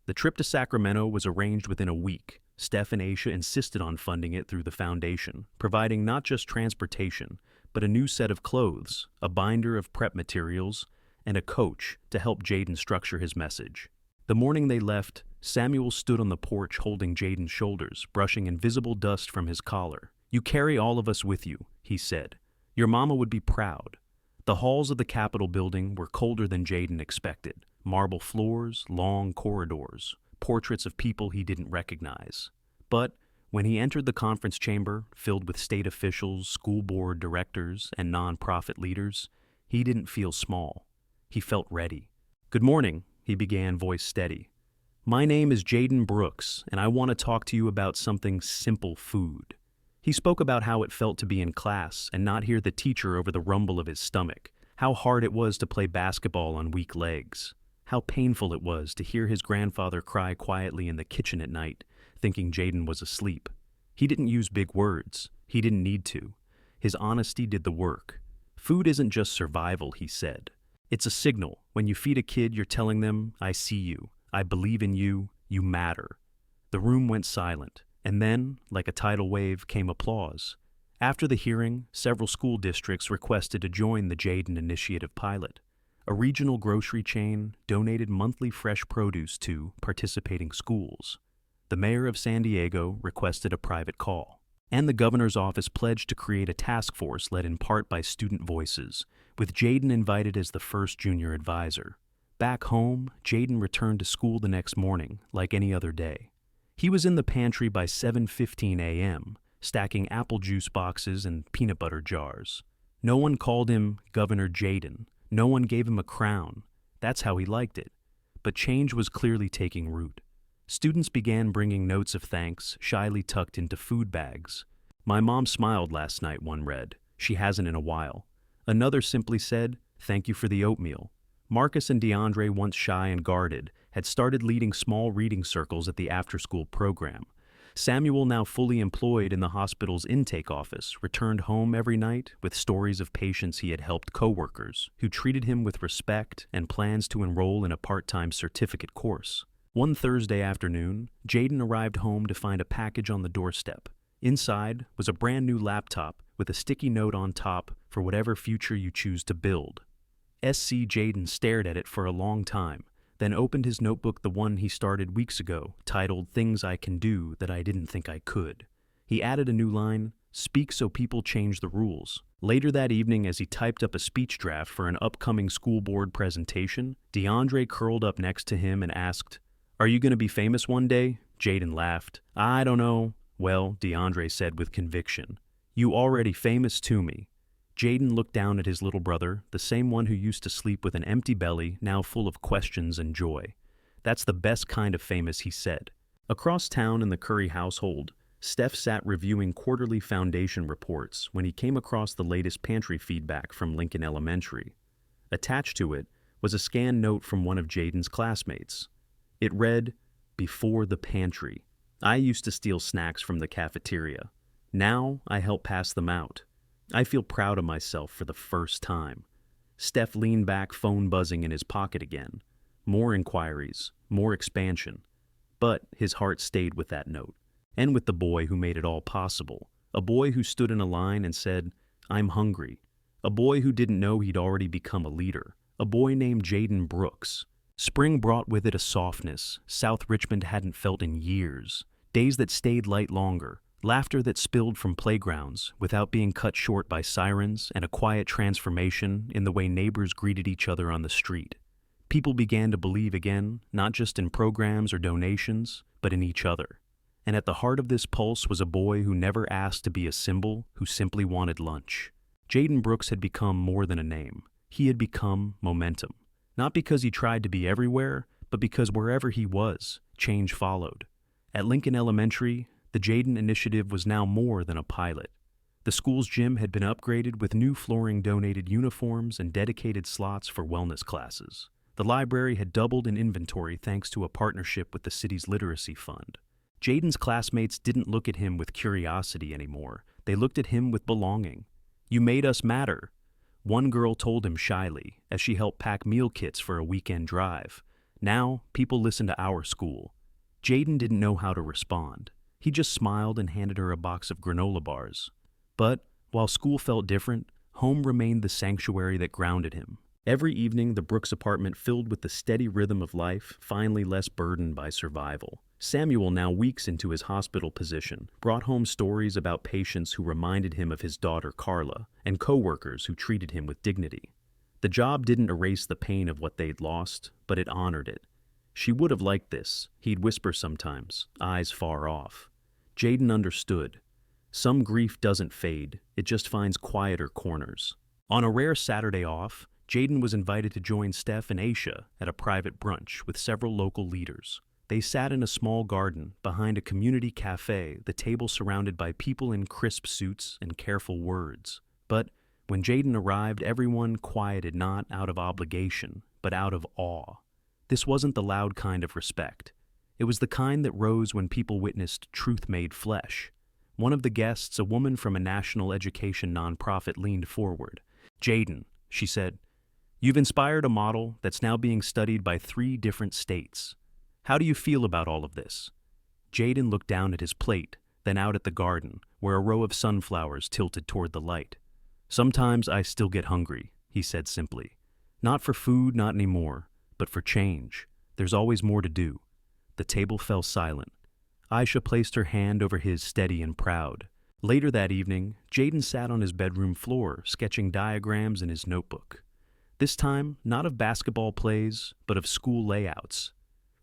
The trip to Sacramento was arranged within a week. Steph and Aisha insisted on funding it through the foundation, providing not just transportation, but a new set of clothes, a binder of prep materials, and a coach to help Jaden structure his message. The morning they left, Samuel stood on the porch holding Jaden's shoulders, brushing invisible dust from his collar. "You carry all of us with you," he said. "Your mama would be proud." The halls of the Capitol building were colder than Jaden expected. Marble floors, long corridors, portraits of people he didn't recognize. But when he entered the conference chamber, filled with state officials, school board directors, and nonprofit leaders, he didn't feel small. He felt ready. "Good morning," he began, voice steady. "My name is Jaden Brooks, and I want to talk to you about something simple: food." He spoke about how it felt to be in class and not hear the teacher over the rumble of his stomach, how hard it was to play basketball on weak legs, how painful it was to hear his grandfather cry quietly in the kitchen at night, thinking Jaden was asleep. He didn't use big words. He didn't need to. His honesty did the work. "Food isn't just survival," he said. "It's a signal. When you feed a kid, you're telling them, 'I see you. I believe in you. You matter.'" The room went silent. And then, like a tidal wave, came applause. After the hearing, several school districts requested to join the Jaden Initiative pilot. A regional grocery chain donated monthly fresh produce to participating schools. The mayor of San Diego requested a private call. And the governor's office pledged to create a task force led in part by student voices, with Jaden invited as the first junior advisor. Back home, Jaden returned to school the next morning, like any other day. He was in the pantry by 7:15 a.m., stacking apple juice boxes and peanut butter jars. No one called him Governor Jaden. No one gave him a crown. That's how he liked it. But change was clearly taking root. Students began bringing notes of thanks, shyly tucked into food bags. "My mom smiled last night," one read. "She hasn't in a while." Another simply said, "Thank you for the oatmeal." Marcus and DeAndre, once shy and guarded, had started leading small reading circles at the after-school program. Samuel, now fully employed in the hospital's intake office, returned home every night with stories of patients he had helped, coworkers who treated him with respect, and plans to enroll in a part-time certificate course. One Thursday afternoon, Jaden arrived home to find a package on the doorstep. Inside was a brand new laptop with a sticky note on top for whatever future you choose to build. SC Jaden stared at it for a long time, then opened his notebook, the one he started weeks ago, titled "Things I Can Do That I Didn't Think I Could." He added a new line, "Speak so people change the rules." Later that evening, as he typed up a speech draft for an upcoming school board presentation, DeAndre curled up next to him and asked, "Are you going to be famous one day?" Jaden laughed. "I don't know." "Well," DeAndre said with conviction, "you already famous to me." Jaden looked down at his little brother, the same one who used to sleep with an empty belly, now full of questions and joy. "That's the best kind of famous," he said. Across town in the Curry household, Steph sat reviewing quarterly foundation reports when he came across the latest pantry feedback from Lincoln Elementary. Attached to it was a scanned note from one of Jaden's classmates. It read, "Before the pantry. I used to steal snacks from the cafeteria. Now I help pass them out. I feel proud of myself for the first time." Steph leaned back, phone buzzing in his pocket again. More inquiries, more expansion. But his heart stayed with that note, and with the boy who made it all possible. A boy who stood in a line and said, "I'm hungry." A boy who didn't know he'd already become a leader. A boy named Jaden Brooks. Spring brought with it a softness South Richmond hadn't felt in years. Days that stayed light longer. Laughter that spilled from playgrounds without being cut short by sirens, and a quiet transformation in the way neighbors greeted each other on the street. People began to believe again, not just in programs or donations, but in each other. And at the heart of this pulse was a boy who never asked to be a symbol, who simply wanted lunch. Jaden Brooks had become more than a name. He had become momentum. Not because he tried to be everywhere, but because wherever he was, change followed. At Lincoln Elementary, the Jaden Initiative was now more than a pilot. The school's gym had been upgraded with new flooring, donated uniforms, and dedicated slots for wellness classes. The library had doubled in inventory thanks to a partnership with the city's literacy fund. Jaden's classmates didn't look at him with curiosity anymore. They looked at him with belonging. "You made us matter," one girl told him shyly as she helped pack meal kits for a weekend drive. Now, people listened to our school. Jaden didn't know how to respond. He just smiled and handed her a box of granola bars. But while school felt different, home remained the sanctuary that grounded him. Every evening, the Brooks apartment filled with the steady rhythm of life, finally less burdened by survival. Samuel, now weeks into his hospital position, brought home stories about patients who reminded him of his daughter Carla, and coworkers who treated him with dignity. The job didn't erase the pain of what they'd lost, but it honored it. She would have liked this, he'd whisper sometimes, eyes far off. Jaden understood. Some grief doesn't fade, it just finds quieter corners. On a rare Saturday off, Jaden was invited to join Steph and Aisha at a private brunch with several local leaders. They sat in a small garden behind a community cafe, the table surrounded by people in crisp suits and careful words. But when Jaden arrived, everyone quieted not out of obligation, but out of awe. This wasn't the loud kind of respect. It was the kind that rose when people witnessed truth made flesh. One of the guests, a woman from a national education nonprofit, leaned forward. "Jaden," she said, "you've inspired a model that's now being studied by 3 different states. How do you feel about all of this?" Jaden looked down at his plate, then out at the garden, where a row of sunflowers tilted toward the light. "Sometimes I still get hungry," he said simply. "Not for food, not anymore, but for change. There's always more to do." The table fell silent. Aisha placed her hand over his, steady and proud. Later that evening, Jaden sat on his bedroom floor, sketching diagrams in his notebook. This time, not of basketball plays, but of school layouts.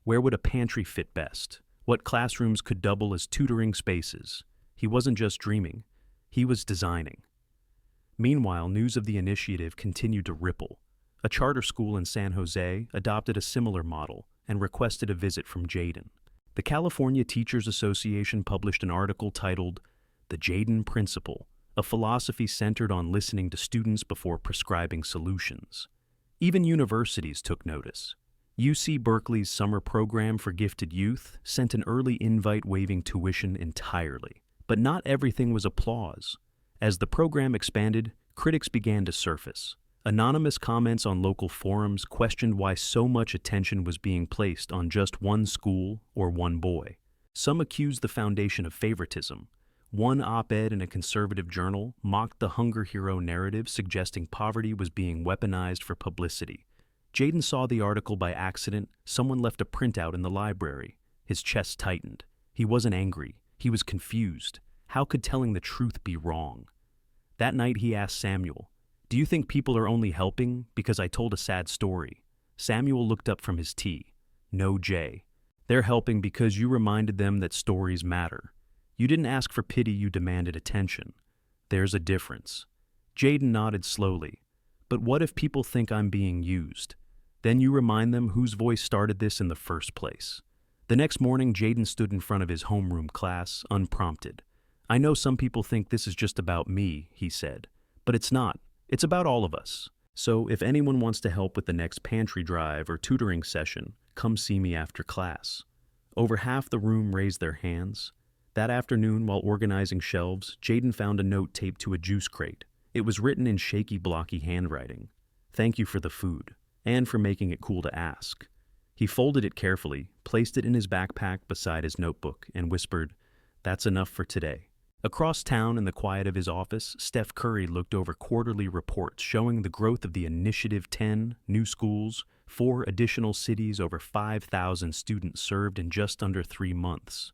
Where would a pantry fit best? What classrooms could double as tutoring spaces? He wasn't just dreaming, he was designing. Meanwhile, news of the initiative continued to ripple. A charter school in San Jose adopted a similar model and requested a visit from Jaden. The California Teachers Association published an article titled "The Jaden Principle," a philosophy centered on listening to students before prescribing solutions. Even universities took notice. UC Berkeley's summer program for gifted youth sent an early invite waiving tuition entirely. But not everything was applause. As the program expanded, critics began to surface. Anonymous comments on local forums questioned why so much attention was being placed on just one school or one boy. Some accused the foundation of favoritism. One op-ed in a conservative journal mocked the hunger hero narrative, suggesting poverty was being weaponized for publicity. Jaden saw the article by accident. Someone left a printout in the library. His chest tightened. He wasn't angry. He was confused. How could telling the truth be wrong? That night he asked Samuel, "Do you think people are only helping because I told a sad story?" Samuel looked up from his tea. "No, Jay. They're helping because you reminded them that stories matter. You didn't ask for pity, you demanded attention. There's a difference." Jaden nodded slowly. "But what if people think I'm being used? Then you remind them whose voice started this in the first place." The next morning, Jaden stood in front of his homeroom class, unprompted. "I know some people think this is just about me," he said, "but it's not. It's about all of us. So if anyone wants to help with the next pantry drive or tutoring session, come see me after class." Over half the room raised their hands. That afternoon, while organizing shelves, Jaden found a note taped to a juice crate. It was written in shaky, blocky handwriting. "Thank you for the food, and for making it cool to ask." He folded it carefully, placed it in his backpack beside his notebook, and whispered, "That's enough for today." Across town, in the quiet of his office, Steph Curry looked over quarterly reports showing the growth of the Initiative 10, new schools, 4 additional cities, over 5,000 students served in just under 3 months.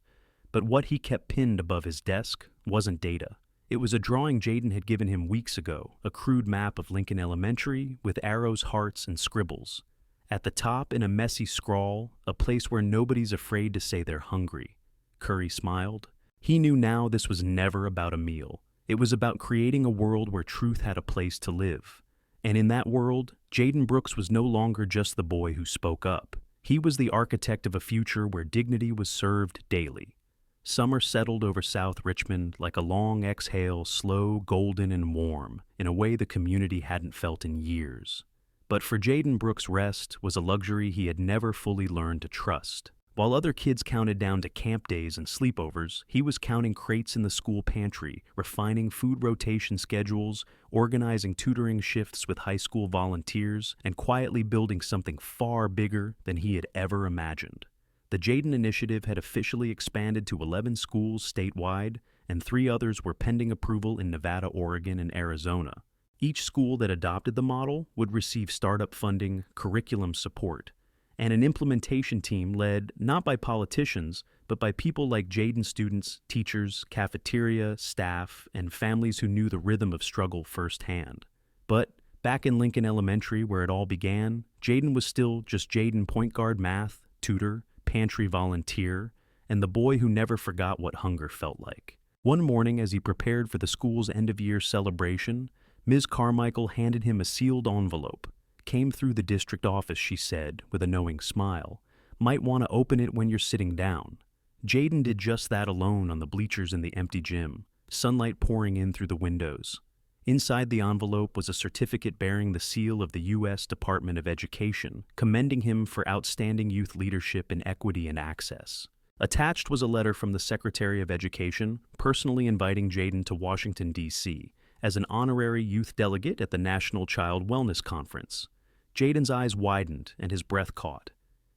But what he kept pinned above his desk wasn't data. It was a drawing Jaden had given him weeks ago, a crude map of Lincoln Elementary with arrows, hearts, and scribbles. At the top, in a messy scrawl, a place where nobody's afraid to say they're hungry. Curry smiled. He knew now this was never about a meal. It was about creating a world where truth had a place to live. And in that world, Jaden Brooks was no longer just the boy who spoke up. He was the architect of a future where dignity was served daily. Summer settled over South Richmond like a long exhale, slow, golden, and warm, in a way the community hadn't felt in years. But for Jaden Brooks, rest was a luxury he had never fully learned to trust. While other kids counted down to camp days and sleepovers, he was counting crates in the school pantry, refining food rotation schedules, organizing tutoring shifts with high school volunteers, and quietly building something far bigger than he had ever imagined. The Jaden Initiative had officially expanded to 11 schools statewide, and 3 others were pending approval in Nevada, Oregon, and Arizona. Each school that adopted the model would receive startup funding, curriculum support, and an implementation team led not by politicians, but by people like Jayden students, teachers, cafeteria, staff, and families who knew the rhythm of struggle firsthand. But back in Lincoln Elementary, where it all began, Jayden was still just Jayden point guard math, tutor, pantry volunteer, and the boy who never forgot what hunger felt like. One morning, as he prepared for the school's end-of-year celebration, Ms. Carmichael handed him a sealed envelope. Came through the district office, she said, with a knowing smile. Might want to open it when you're sitting down. Jayden did just that alone on the bleachers in the empty gym, sunlight pouring in through the windows. Inside the envelope was a certificate bearing the seal of the U.S. Department of Education, commending him for outstanding youth leadership in equity and access. Attached was a letter from the Secretary of Education, personally inviting Jayden to Washington, D.C., as an honorary youth delegate at the National Child Wellness Conference. Jayden's eyes widened and his breath caught.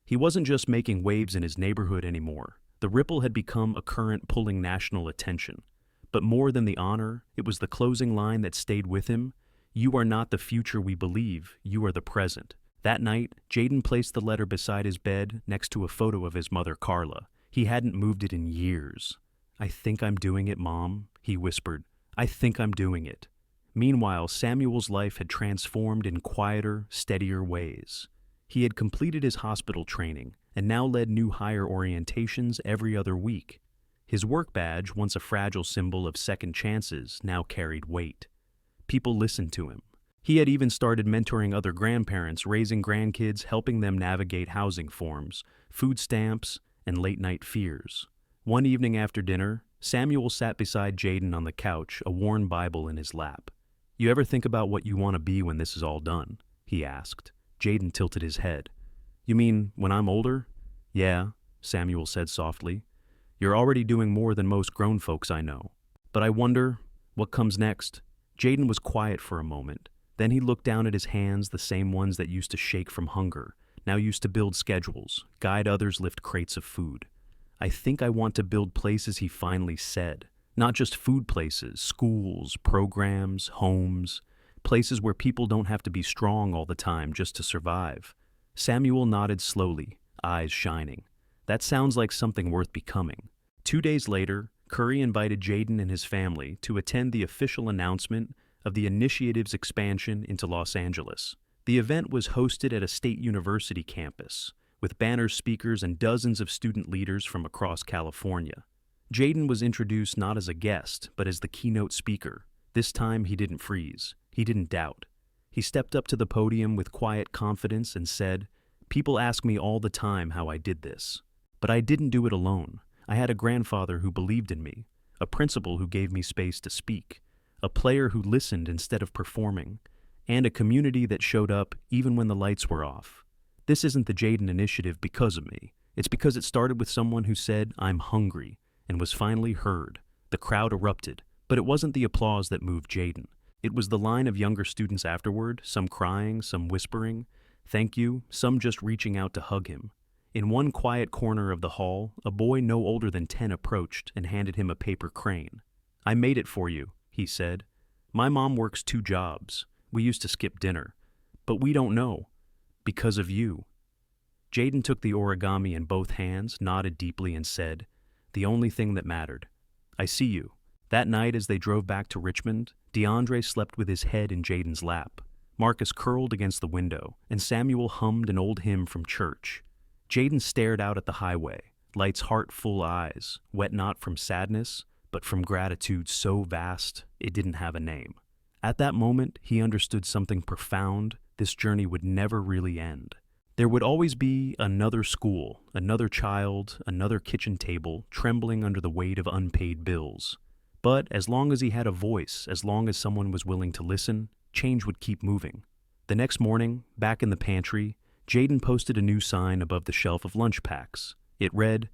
He wasn't just making waves in his neighborhood anymore. The ripple had become a current pulling national attention. But more than the honor, it was the closing line that stayed with him. You are not the future we believe, you are the present. That night, Jayden placed the letter beside his bed next to a photo of his mother, Carla. He hadn't moved it in years. I think I'm doing it, Mom, he whispered. I think I'm doing it. Meanwhile, Samuel's life had transformed in quieter, steadier ways. He had completed his hospital training and now led new hire orientations every other week. His work badge, once a fragile symbol of second chances, now carried weight. People listened to him. He had even started mentoring other grandparents, raising grandkids, helping them navigate housing forms, food stamps, and late-night fears. One evening after dinner, Samuel sat beside Jayden on the couch, a worn Bible in his lap. You ever think about what you want to be when this is all done? He asked. Jayden tilted his head. You mean when I'm older? Yeah, Samuel said softly. You're already doing more than most grown folks I know. But I wonder, what comes next? Jayden was quiet for a moment. Then he looked down at his hands, the same ones that used to shake from hunger, now used to build schedules, guide others lift crates of food. I think I want to build places, he finally said. Not just food places, schools, programs, homes, places where people don't have to be strong all the time just to survive. Samuel nodded slowly, eyes shining. That sounds like something worth becoming. 2 days later, Curry invited Jayden and his family to attend the official announcement of the initiative's expansion into Los Angeles. The event was hosted at a state university campus, with banner speakers and dozens of student leaders from across California. Jayden was introduced not as a guest, but as the keynote speaker. This time he didn't freeze. He didn't doubt. He stepped up to the podium with quiet confidence and said, "People ask me all the time how I did this. But I didn't do it alone. I had a grandfather who believed in me, a principal who gave me space to speak, a player who listened instead of performing, and a community that showed up even when the lights were off. This isn't the Jayden Initiative because of me. It's because it started with someone who said, 'I'm hungry,' and was finally heard. The crowd erupted, but it wasn't the applause that moved Jayden. It was the line of younger students afterward, some crying, some whispering, 'Thank you,' some just reaching out to hug him. In one quiet corner of the hall, a boy no older than 10 approached and handed him a paper crane. 'I made it for you,' he said. 'My mom works 2 jobs. We used to skip dinner. But we don't know. Because of you.' Jayden took the origami in both hands, nodded deeply, and said, 'The only thing that mattered. I see you.' That night, as they drove back to Richmond, DeAndre slept with his head in Jayden's lap. Marcus curled against the window, and Samuel hummed an old hymn from church. Jayden stared out at the highway, Light's heart-full eyes, wet not from sadness, but from gratitude so vast it didn't have a name. At that moment, he understood something profound. This journey would never really end. There would always be another school, another child, another kitchen table, trembling under the weight of unpaid bills. But as long as he had a voice, as long as someone was willing to listen, change would keep moving. The next morning, back in the pantry, Jayden posted a new sign above the shelf of lunch packs. It read,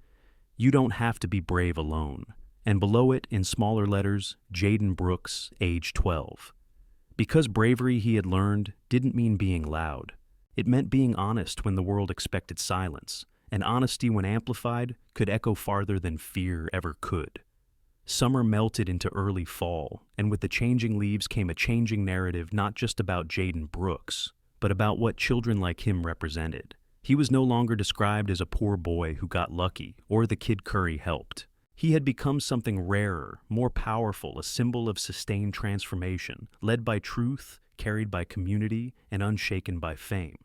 "You don't have to be brave alone." And below it, in smaller letters, Jayden Brooks, age 12. Because bravery, he had learned, didn't mean being loud. It meant being honest when the world expected silence, and honesty when amplified could echo farther than fear ever could. Summer melted into early fall, and with the changing leaves came a changing narrative not just about Jaden Brooks, but about what children like him represented. He was no longer described as a poor boy who got lucky or the kid Curry helped. He had become something rarer, more powerful, a symbol of sustained transformation, led by truth, carried by community, and unshaken by fame.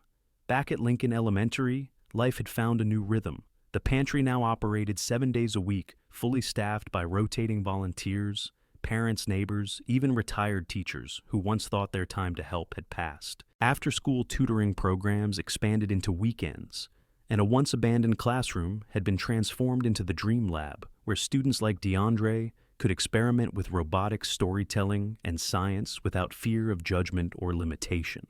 Back at Lincoln Elementary, life had found a new rhythm. The pantry now operated 7 days a week, fully staffed by rotating volunteers, parents, neighbors, even retired teachers who once thought their time to help had passed. After-school tutoring programs expanded into weekends, and a once-abandoned classroom had been transformed into the Dream Lab, where students like DeAndre could experiment with robotic storytelling and science without fear of judgment or limitation.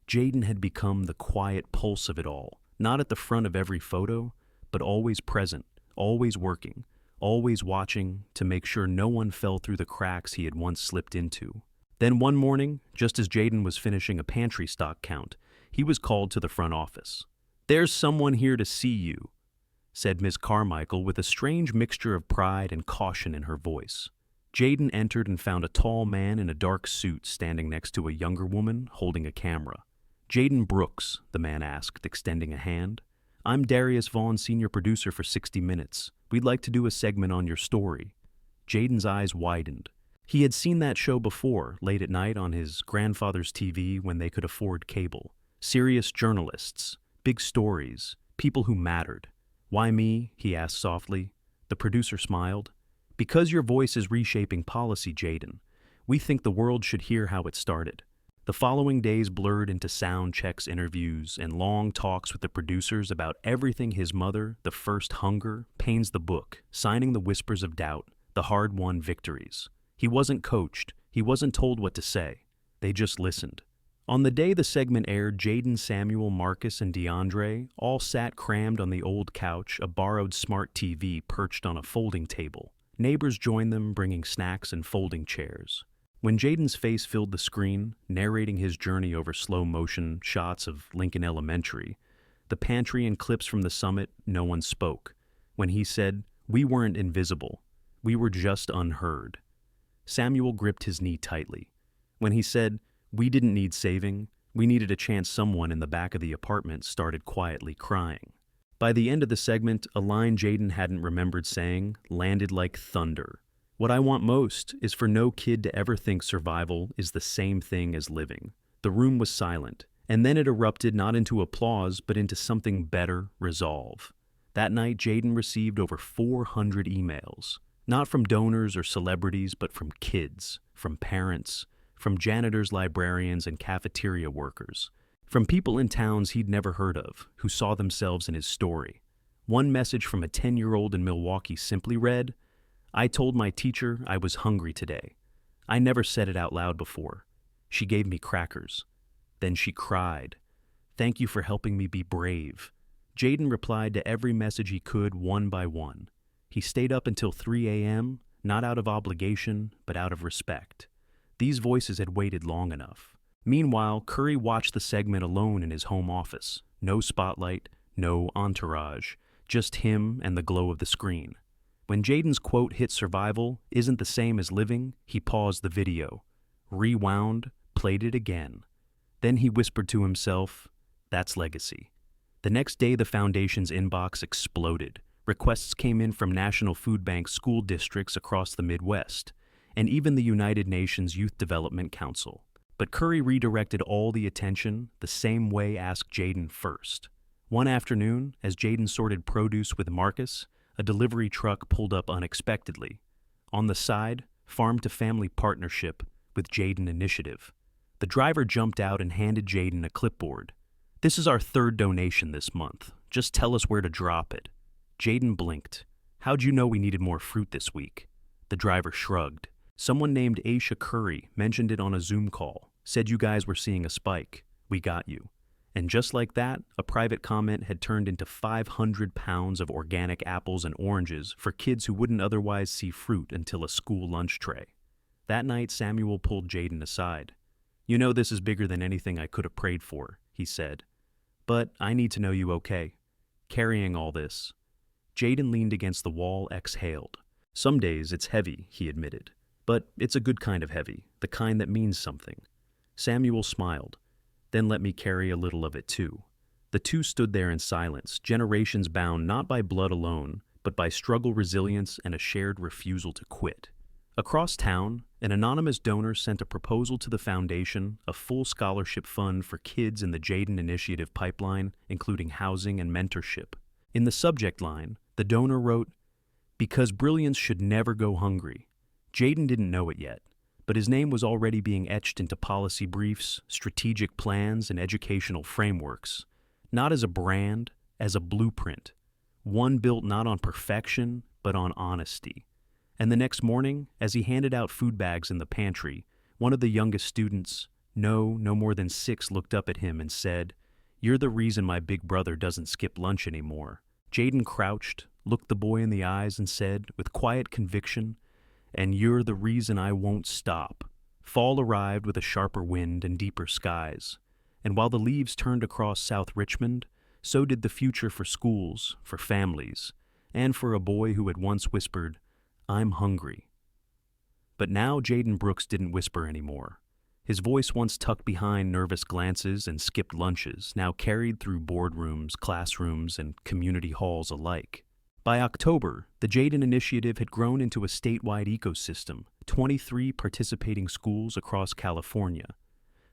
Jaden had become the quiet pulse of it all, not at the front of every photo, but always present, always working, always watching to make sure no one fell through the cracks he had once slipped into. Then one morning, just as Jaden was finishing a pantry stock count, he was called to the front office. "There's someone here to see you," said Miss Carmichael with a strange mixture of pride and caution in her voice. Jaden entered and found a tall man in a dark suit standing next to a younger woman holding a camera. "Jaden Brooks," the man asked, extending a hand. "I'm Darius Vaughn, senior producer for 60 Minutes. We'd like to do a segment on your story." Jaden's eyes widened. He had seen that show before, late at night on his grandfather's TV when they could afford cable. Serious journalists, big stories, people who mattered. "Why me?" he asked softly. The producer smiled. "Because your voice is reshaping policy, Jaden. We think the world should hear how it started." The following days blurred into sound checks, interviews, and long talks with the producers about everything his mother, the first hunger, Pains the book, signing the whispers of doubt, the hard-won victories. He wasn't coached. He wasn't told what to say. They just listened. On the day the segment aired, Jaden, Samuel, Marcus, and DeAndre all sat crammed on the old couch, a borrowed smart TV perched on a folding table. Neighbors joined them, bringing snacks and folding chairs. When Jaden's face filled the screen, narrating his journey over slow-motion shots of Lincoln Elementary, the pantry and clips from the summit, no one spoke. When he said, "We weren't invisible. We were just unheard," Samuel gripped his knee tightly. When he said, "We didn't need saving. We needed a chance," someone in the back of the apartment started quietly crying. By the end of the segment, a line Jaden hadn't remembered saying landed like thunder. "What I want most is for no kid to ever think survival is the same thing as living." The room was silent, and then it erupted not into applause but into something better, resolve. That night, Jaden received over 400 emails, not from donors or celebrities, but from kids, from parents, from janitors, librarians, and cafeteria workers, from people in towns he'd never heard of, who saw themselves in his story. One message from a 10-year-old in Milwaukee simply read, "I told my teacher I was hungry today. I never said it out loud before. She gave me crackers. Then she cried. Thank you for helping me be brave." Jaden replied to every message he could, one by one. He stayed up until 3 a.m., not out of obligation, but out of respect. These voices had waited long enough. Meanwhile, Curry watched the segment alone in his home office. No spotlight, no entourage, just him and the glow of the screen. When Jaden's quote hit survival isn't the same as living, he paused the video, rewound, played it again. Then he whispered to himself, "That's legacy." The next day, the foundation's inbox exploded. Requests came in from National Food Bank school districts across the Midwest, and even the United Nations Youth Development Council. But Curry redirected all the attention the same way asked Jaden first. One afternoon, as Jaden sorted produce with Marcus, a delivery truck pulled up unexpectedly. On the side, Farm to Family Partnership with Jaden Initiative. The driver jumped out and handed Jaden a clipboard. "This is our 3rd donation this month. Just tell us where to drop it." Jaden blinked. "How'd you know we needed more fruit this week?" The driver shrugged. "Someone named Aisha Curry mentioned it on a Zoom call, said you guys were seeing a spike. We got you." And just like that, a private comment had turned into 500 pounds of organic apples and oranges for kids who wouldn't otherwise see fruit until a school lunch tray. That night, Samuel pulled Jaden aside. "You know this is bigger than anything I could have prayed for," he said. "But I need to know you okay. Carrying all this." Jaden leaned against the wall, exhaled. Some days it's heavy, he admitted. But it's a good kind of heavy, the kind that means something. Samuel smiled. Then let me carry a little of it too. The two stood there in silence, generations bound not by blood alone, but by struggle resilience and a shared refusal to quit. Across town, an anonymous donor sent a proposal to the foundation, a full scholarship fund for kids in the Jayden Initiative pipeline, including housing and mentorship. In the subject line, the donor wrote, "Because brilliance should never go hungry." Jayden didn't know it yet, but his name was already being etched into policy briefs, strategic plans, and educational frameworks, not as a brand, as a blueprint, one built not on perfection, but on honesty. And the next morning, as he handed out food bags in the pantry, one of the youngest students, no more than 6, looked up at him and said, "You're the reason my big brother doesn't skip lunch anymore." Jayden crouched, looked the boy in the eyes, and said, with quiet conviction, "And you're the reason I won't stop." Fall arrived with a sharper wind and deeper skies, and while the leaves turned across South Richmond, so did the future for schools, for families, and for a boy who had once whispered, "I'm hungry." But now Jayden Brooks didn't whisper anymore. His voice, once tucked behind nervous glances and skipped lunches, now carried through boardrooms, classrooms, and community halls alike. By October, the Jayden Initiative had grown into a statewide ecosystem, 23 participating schools across California,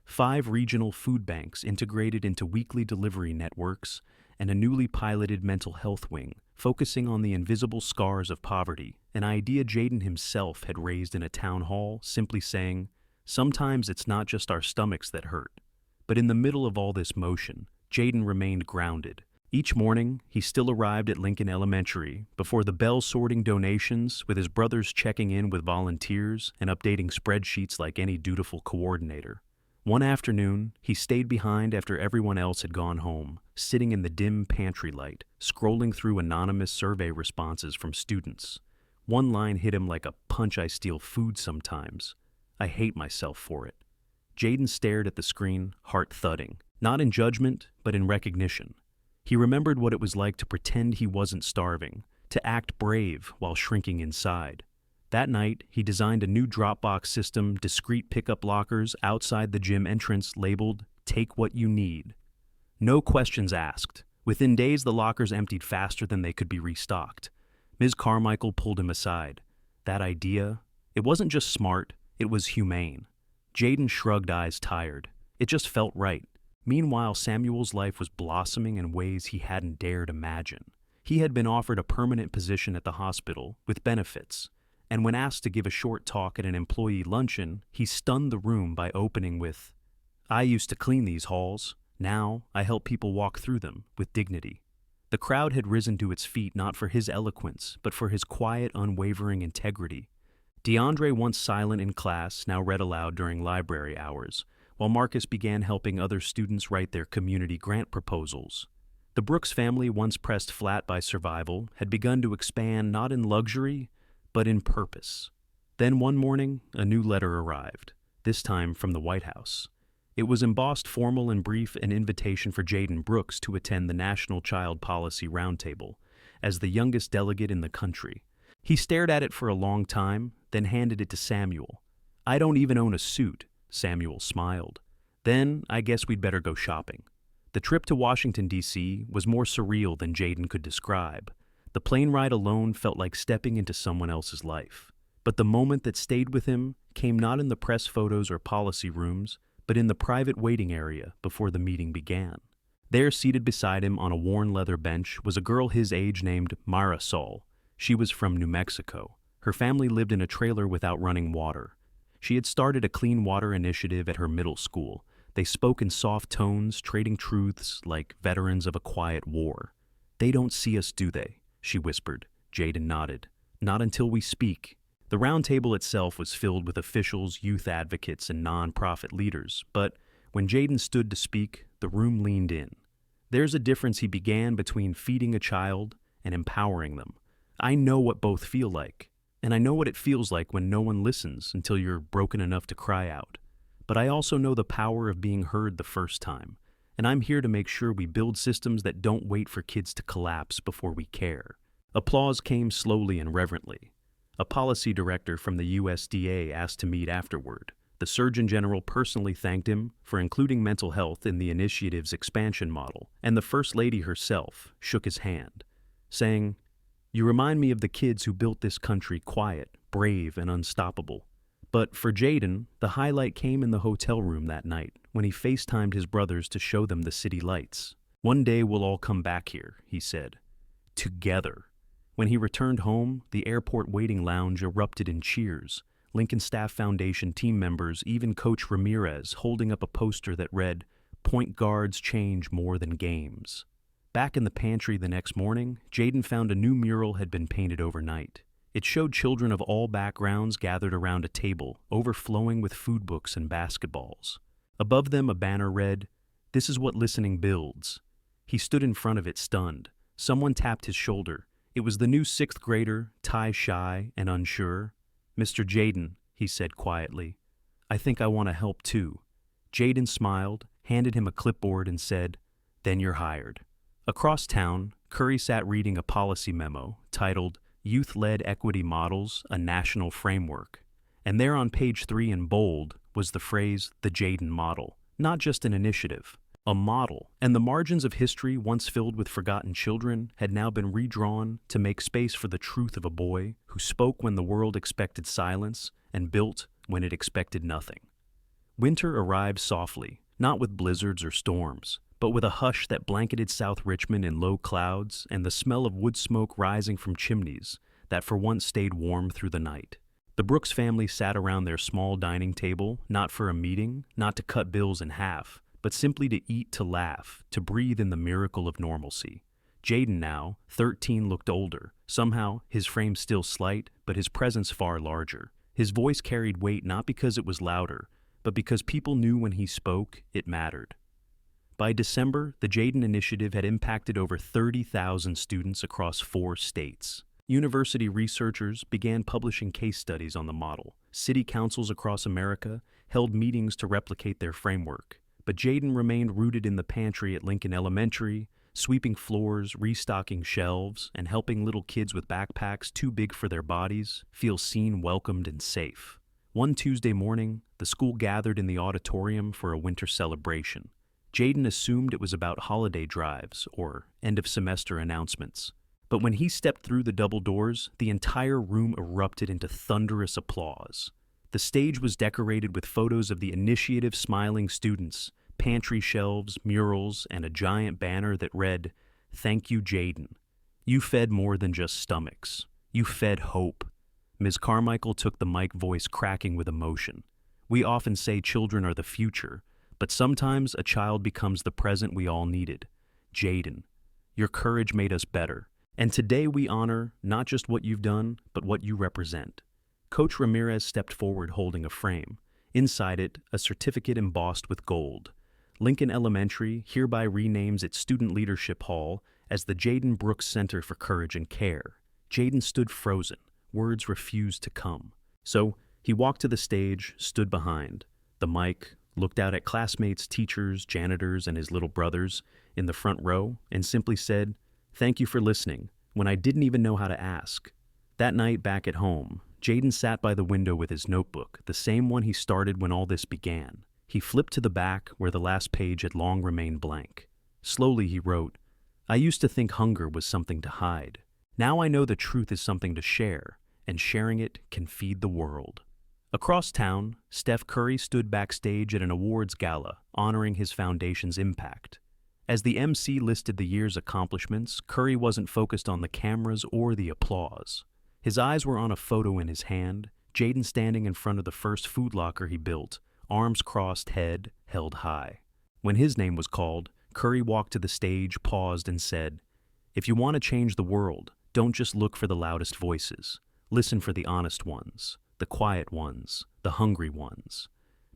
5 regional food banks integrated into weekly delivery networks, and a newly piloted mental health wing, focusing on the invisible scars of poverty, an idea Jayden himself had raised in a town hall, simply saying, "Sometimes it's not just our stomachs that hurt." But in the middle of all this motion, Jayden remained grounded. Each morning, he still arrived at Lincoln Elementary, before the bell sorting donations, with his brothers checking in with volunteers and updating spreadsheets like any dutiful coordinator. One afternoon, he stayed behind after everyone else had gone home, sitting in the dim pantry light, scrolling through anonymous survey responses from students. One line hit him like a punch. "I steal food sometimes. I hate myself for it." Jayden stared at the screen, heart thudding, not in judgment, but in recognition. He remembered what it was like to pretend he wasn't starving, to act brave while shrinking inside. That night, he designed a new Dropbox system, discreet pickup lockers outside the gym entrance labeled, "Take what you need." No questions asked. Within days, the lockers emptied faster than they could be restocked. Ms. Carmichael pulled him aside. That idea, it wasn't just smart, it was humane. Jayden shrugged, eyes tired. It just felt right. Meanwhile, Samuel's life was blossoming in ways he hadn't dared imagine. He had been offered a permanent position at the hospital, with benefits, and when asked to give a short talk at an employee luncheon, he stunned the room by opening with, "I used to clean these halls. Now I help people walk through them with dignity." The crowd had risen to its feet not for his eloquence, but for his quiet, unwavering integrity. DeAndre, once silent in class, now read aloud during library hours, while Marcus began helping other students write their community grant proposals. The Brooks family, once pressed flat by survival, had begun to expand not in luxury, but in purpose. Then one morning, a new letter arrived, this time from the White House. It was embossed formal and brief, an invitation for Jayden Brooks to attend the National Child Policy Roundtable, as the youngest delegate in the country. He stared at it for a long time, then handed it to Samuel. "I don't even own a suit," Samuel smiled. "Then I guess we'd better go shopping." The trip to Washington, D.C. was more surreal than Jayden could describe. The plane ride alone felt like stepping into someone else's life. But the moment that stayed with him came not in the press photos or policy rooms, but in the private waiting area before the meeting began. There, seated beside him on a worn leather bench, was a girl his age named Marisol. She was from New Mexico. Her family lived in a trailer without running water. She had started a clean water initiative at her middle school. They spoke in soft tones, trading truths like veterans of a quiet war. "They don't see us, do they?" she whispered. Jayden nodded. "Not until we speak." The round table itself was filled with officials, youth advocates, and non-profit leaders, but when Jayden stood to speak, the room leaned in. "There's a difference," he began, "between feeding a child and empowering them. I know what both feel like, and I know what it feels like when no one listens until you're broken enough to cry out. But I also know the power of being heard the first time, and I'm here to make sure we build systems that don't wait for kids to collapse before we care." Applause came slowly and reverently. A policy director from the USDA asked to meet afterward. The Surgeon General personally thanked him for including mental health in the initiative's expansion model, and the First Lady herself shook his hand, saying, "You remind me of the kids who built this country quiet, brave, and unstoppable." But for Jaden, the highlight came in the hotel room that night when he FaceTimed his brothers to show them the city lights. "One day we'll all come back here," he said. Together. When he returned home, the airport waiting lounge erupted in cheers. Lincoln Staff Foundation team members, even Coach Ramirez, holding up a poster that read, "Point guards change more than games." Back in the pantry the next morning, Jaden found a new mural had been painted overnight. It showed children of all backgrounds gathered around a table, overflowing with food books and basketballs. Above them, a banner read, "This is what listening builds." He stood in front of it stunned. Someone tapped his shoulder. It was the new sixth grader, Ty shy and unsure. "Mr. Jaden," he said quietly, "I think I want to help too." Jaden smiled, handed him a clipboard and said, "Then you're hired." Across town, Curry sat reading a policy memo titled Youth-Led Equity Models, a National Framework. And there on page 3 in bold was the phrase, the Jaden Model. Not just an initiative, a model. And the margins of history once filled with forgotten children had now been redrawn to make space for the truth of a boy who spoke when the world expected silence and built when it expected nothing. Winter arrived softly, not with blizzards or storms, but with a hush that blanketed South Richmond in low clouds and the smell of wood smoke rising from chimneys that for once stayed warm through the night. The Brooks family sat around their small dining table, not for a meeting, not to cut bills in half, but simply to eat, to laugh, to breathe in the miracle of normalcy. Jaden now, 13, looked older. Somehow, his frame still slight, but his presence far larger. His voice carried weight not because it was louder, but because people knew when he spoke, it mattered. By December, the Jaden Initiative had impacted over 30,000 students across 4 states. University researchers began publishing case studies on the model. City councils across America held meetings to replicate their framework. But Jaden remained rooted in the pantry at Lincoln Elementary, sweeping floors, restocking shelves, and helping little kids with backpacks too big for their bodies feel seen, welcomed, and safe. One Tuesday morning, the school gathered in the auditorium for a winter celebration. Jaden assumed it was about holiday drives or end-of-semester announcements. But when he stepped through the double doors, the entire room erupted into thunderous applause. The stage was decorated with photos of the initiative smiling students, pantry shelves, murals, and a giant banner that read, "Thank you, Jaden. You fed more than just stomachs. You fed hope." Ms. Carmichael took the mic, voice cracking with emotion. "We often say children are the future, but sometimes a child becomes the present we all needed. Jaden, your courage made us better. And today we honor not just what you've done, but what you represent." Coach Ramirez stepped forward holding a frame. Inside it, a certificate embossed with gold. Lincoln Elementary hereby renames its Student Leadership Hall as the Jaden Brooks Center for Courage and Care. Jaden stood frozen. Words refused to come. So he walked to the stage, stood behind the mic, looked out at classmates, teachers, janitors, and his little brothers in the front row, and simply said, "Thank you for listening, when I didn't even know how to ask." That night back at home, Jaden sat by the window with his notebook, the same one he started when all this began. He flipped to the back where the last page had long remained blank. Slowly he wrote, "I used to think hunger was something to hide. Now I know the truth is something to share, and sharing it can feed the world." Across town, Steph Curry stood backstage at an awards gala, honoring his foundation's impact. As the MC listed the year's accomplishments, Curry wasn't focused on the cameras or the applause. His eyes were on a photo in his hand, Jaden standing in front of the first food locker he built, arms crossed, head held high. When his name was called, Curry walked to the stage, paused, and said, "If you want to change the world, don't just look for the loudest voices. Listen for the honest ones, the quiet ones, the hungry ones.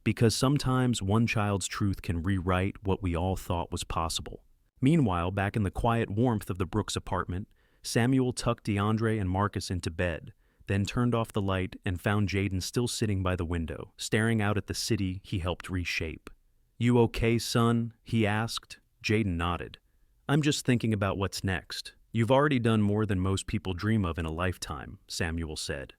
Because sometimes one child's truth can rewrite what we all thought was possible." Meanwhile, back in the quiet warmth of the Brooks apartment, Samuel tucked DeAndre and Marcus into bed, then turned off the light and found Jaden still sitting by the window, staring out at the city he helped reshape. "You okay, son?" he asked. Jaden nodded. "I'm just thinking about what's next. You've already done more than most people dream of in a lifetime," Samuel said.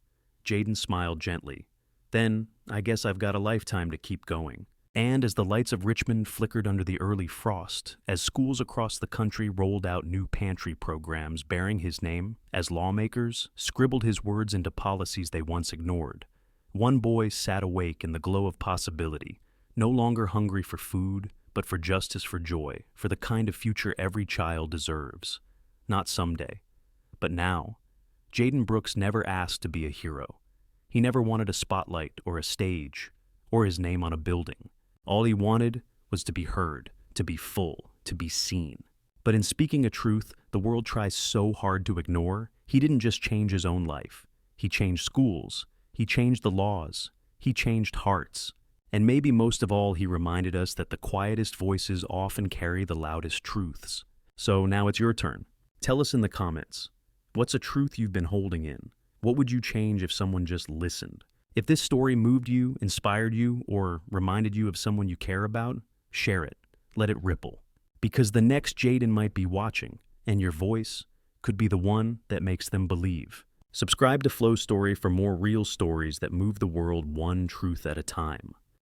Jaden smiled gently. Then, I guess I've got a lifetime to keep going. And as the lights of Richmond flickered under the early frost, as schools across the country rolled out new pantry programs bearing his name, as lawmakers scribbled his words into policies they once ignored, one boy sat awake in the glow of possibility, no longer hungry for food, but for justice, for joy, for the kind of future every child deserves. Not someday, but now. Jaden Brooks never asked to be a hero. He never wanted a spotlight or a stage or his name on a building. All he wanted was to be heard, to be full, to be seen. But in speaking a truth the world tries so hard to ignore, he didn't just change his own life. He changed schools. He changed the laws. He changed hearts. And maybe most of all, he reminded us that the quietest voices often carry the loudest truths. So now it's your turn. Tell us in the comments, what's a truth you've been holding in? What would you change if someone just listened? If this story moved you, inspired you, or reminded you of someone you care about, share it. Let it ripple. Because the next Jaden might be watching, and your voice could be the one that makes them believe. Subscribe to Flow Story for more real stories that move the world one truth at a time.